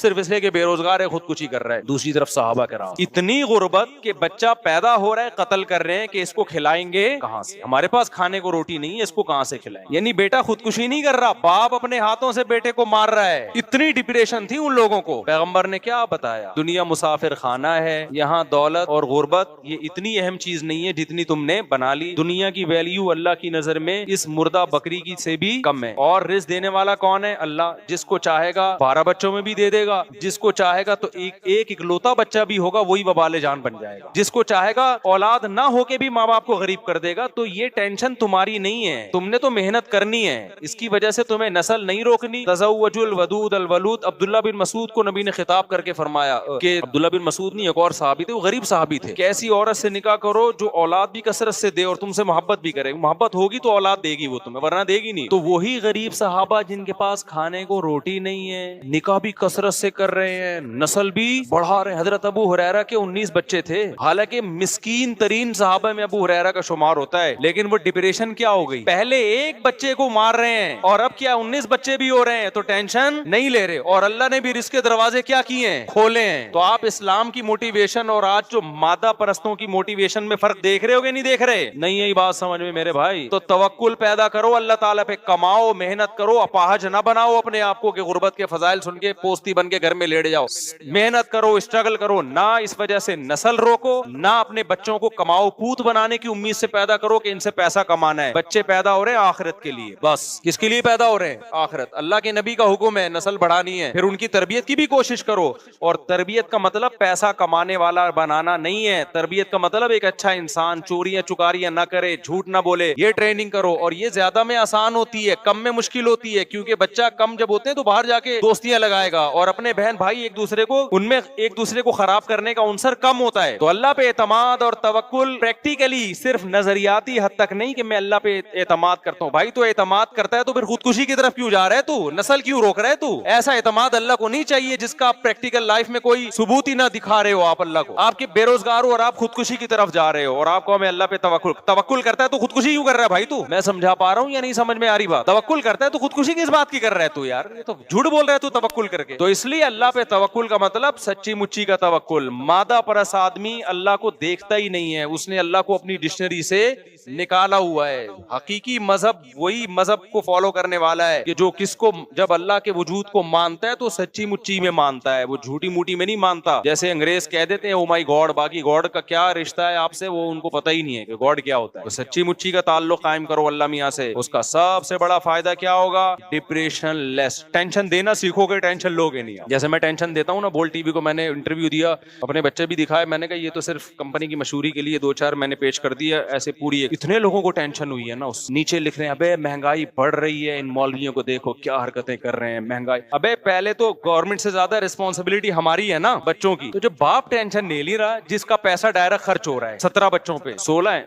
صرف اس لیے کہ بے روزگار ہے خودکشی کر رہا ہے. دوسری طرف صحابہ کرام اتنی غربت کہ بچہ پیدا ہو رہا ہے قتل کر رہے ہیں کہ اس کو کھلائیں گے کہاں سے, ہمارے پاس کھانے کو روٹی نہیں ہے, اس کو کہاں سے کھلائیں. یعنی بیٹا خودکشی نہیں کر رہا, باپ اپنے ہاتھوں سے بیٹے کو مار رہا ہے. اتنی ڈپریشن تھی ان لوگوں کو. پیغمبر نے کیا بتایا, دنیا مسافر خانہ ہے, یہاں دولت اور غربت یہ اتنی اہم چیز نہیں ہے جتنی تم نے بنا لی. دنیا کی ویلیو اللہ کی نظر میں اس مردہ بکری کی سے بھی کم ہے. اور رزق دینے والا کون ہے؟ اللہ. جس کو چاہے گا 12 بچوں میں بھی دے دے گا, جس کو چاہے گا تو ایک اکلوتا بچہ بھی ہوگا وہی وبال جان بن جائے گا, جس کو چاہے گا اولاد نہ ہو کے بھی ماں باپ کو غریب کر دے گا. تو یہ ٹینشن تمہاری نہیں ہے, تم نے تو محنت کرنی ہے. اس کی وجہ سے تمہیں نسل نہیں روکنی. تزوجوا الودود الولود. عبداللہ بن مسعود کو نبی نے خطاب کر کے فرمایا کہ عبداللہ بن مسعود نہیں, ایک اور صحابی تھے, وہ غریب صحابی تھے, کہ ایسی عورت سے نکاح کرو جو اولاد بھی کثرت سے دے اور تم سے محبت بھی کرے. محبت ہوگی تو اولاد دے گی وہ تمہیں, ورنہ دے گی نہیں. تو وہی غریب صحابہ جن کے پاس کھانے کو روٹی نہیں ہے, نکاح بھی کثرت سے کر رہے ہیں, نسل بھی بڑھا رہے ہیں. حضرت ابو ہریرہ کے 19 بچے تھے, حالانکہ مسکین ترین صحابہ میں ابو ہریرہ کا شمار ہوتا ہے, لیکن وہ ڈپریشن کیا ہو گئی, پہلے ایک بچے کو مار رہے ہیں اور اب کیا 19 بچے بھی ہو رہے ہیں, تو ٹینشن نہیں لے رہے. اور اللہ نے بھی رزق کے دروازے کیا کیے ہیں, کھولے ہیں. تو آپ اسلام کی موٹیویشن اور آج جو مادہ پرستوں کی موٹیویشن میں فرق دیکھ رہے ہو کہ نہیں دیکھ رہے؟ نہیں یہی بات سمجھ میں میرے بھائی. تو توکل پیدا کرو اللہ تعالیٰ پہ, کماؤ, محنت کرو, اپاہج نہ بناؤ اپنے آپ کو کہ غربت کے فضائل سن کے پوستی بن کے گھر میں لیٹ جاؤ. محنت کرو, اسٹرگل کرو, نہ اس وجہ سے نسل روکو, نہ اپنے بچوں کو کماؤ پوت بنانے کی امید سے پیدا کرو کہ ان سے پیسہ کمانا ہے. بچے پیدا ہو رہے ہیں آخرت کے لیے, بس کس کے لیے پیدا ہو رہے ہیں؟ آخرت. اللہ کے نبی کا حکم ہے نسل بڑھانی ہے, پھر ان کی تربیت کی بھی کوشش کرو. اور تربیت کا مطلب پیسہ کمانے والا بنانا نہیں ہے, تربیت کا مطلب ایک اچھا انسان, چوریاں چکاریاں نہ کرے, جھوٹ نہ بولے, یہ ٹریننگ کرو. اور یہ زیادہ میں آسان ہوتی ہے, کم میں مشکل ہوتی ہے, کیونکہ بچہ کم جب ہوتے ہیں تو باہر جا کے دوستیاں لگائے گا اور اپنے بہن بھائی ایک دوسرے کو ان میں ایک دوسرے کو خراب کرنے کا عنصر کم ہوتا ہے. تو اللہ پہ اعتماد اور توکل پریکٹیکلی, صرف نظریاتی حد تک نہیں کہ میں اللہ پہ اعتماد کرتا ہوں. بھائی تو اعتماد کرتا ہے تو پھر خودکشی کی طرف کیوں جا رہا ہے, تو نسل کیوں روک رہا ہے؟ تو ایسا اعتماد اللہ کو نہیں چاہیے جس کا آپ پریکٹیکل لائف میں کوئی ثبوت ہی نہ دکھا رہے ہو آپ اللہ کو. آپ کے بے روزگار ہو اور آپ خودکشی کی طرف جا رہے ہو, اور آپ کو ہمیں اللہ پہ توکل کرتا ہے تو خودکشی کیوں کر رہا ہے بھائی؟ تو میں سمجھا پا رہا ہوں یا نہیں سمجھ میں آ رہی بات؟ توکل کرتا ہے تو خودکشی کس بات کی کر رہا ہے تو یار, یہ تو جھوٹ بول رہا ہے تو توکل کر کے. تو اس لیے اللہ پہ توکل کا مطلب سچی مچی کا توکل. مادہ پرست آدمی اللہ کو دیکھتا ہی نہیں ہے, اس نے اللہ کو اپنی ڈکشنری سے نکالا ہوا ہے. حقیقی مذہب وہی مذہب کو فالو کرنے والا ہے کہ جو کس کو جب اللہ کے وجود کو مانتا ہے تو سچی مچی میں مانتا ہے, وہ جھوٹی موٹی میں نہیں مانتا. جیسے انگریز کہہ دیتے ہیں او مائی گاڈ, باقی گاڈ کا کیا رشتہ ہے آپ سے وہ ان کو پتہ ہی نہیں ہے کہ گاڈ کیا ہوتا ہے. تو سچی مچی کا تعلق قائم کرو اللہ میاں سے, اس کا سب سے بڑا فائدہ کیا ہوگا؟ ڈپریشن لیس. ٹینشن دینا سیکھو گے, ٹینشن لوگے نہیں. جیسے میں ٹینشن دیتا ہوں نا, بول ٹی وی کو میں نے انٹرویو دیا, اپنے بچے بھی دکھائے, میں نے کہا یہ تو صرف کمپنی کی مشہوری کے لیے 2-4 میں نے پیش کر دیا, ایسے پوری اتنے لوگوں کو ٹینشن ہوئی ہے نا. اس نیچے لکھ رہے ہیں ابے مہنگائی بڑھ رہی ہے, ان مولویوں کو دیکھو کیا حرکتیں کر رہے ہیں, مہنگائی. ابے پہلے تو گورنمنٹ سے زیادہ رسپانسبلٹی ہماری ہے نا بچوں کی. تو جو باپ ٹینشن نہیں لے رہا, جس کا پیسہ ڈائریکٹ خرچ ہو رہا ہے 17 بچوں پہ 16 ہے,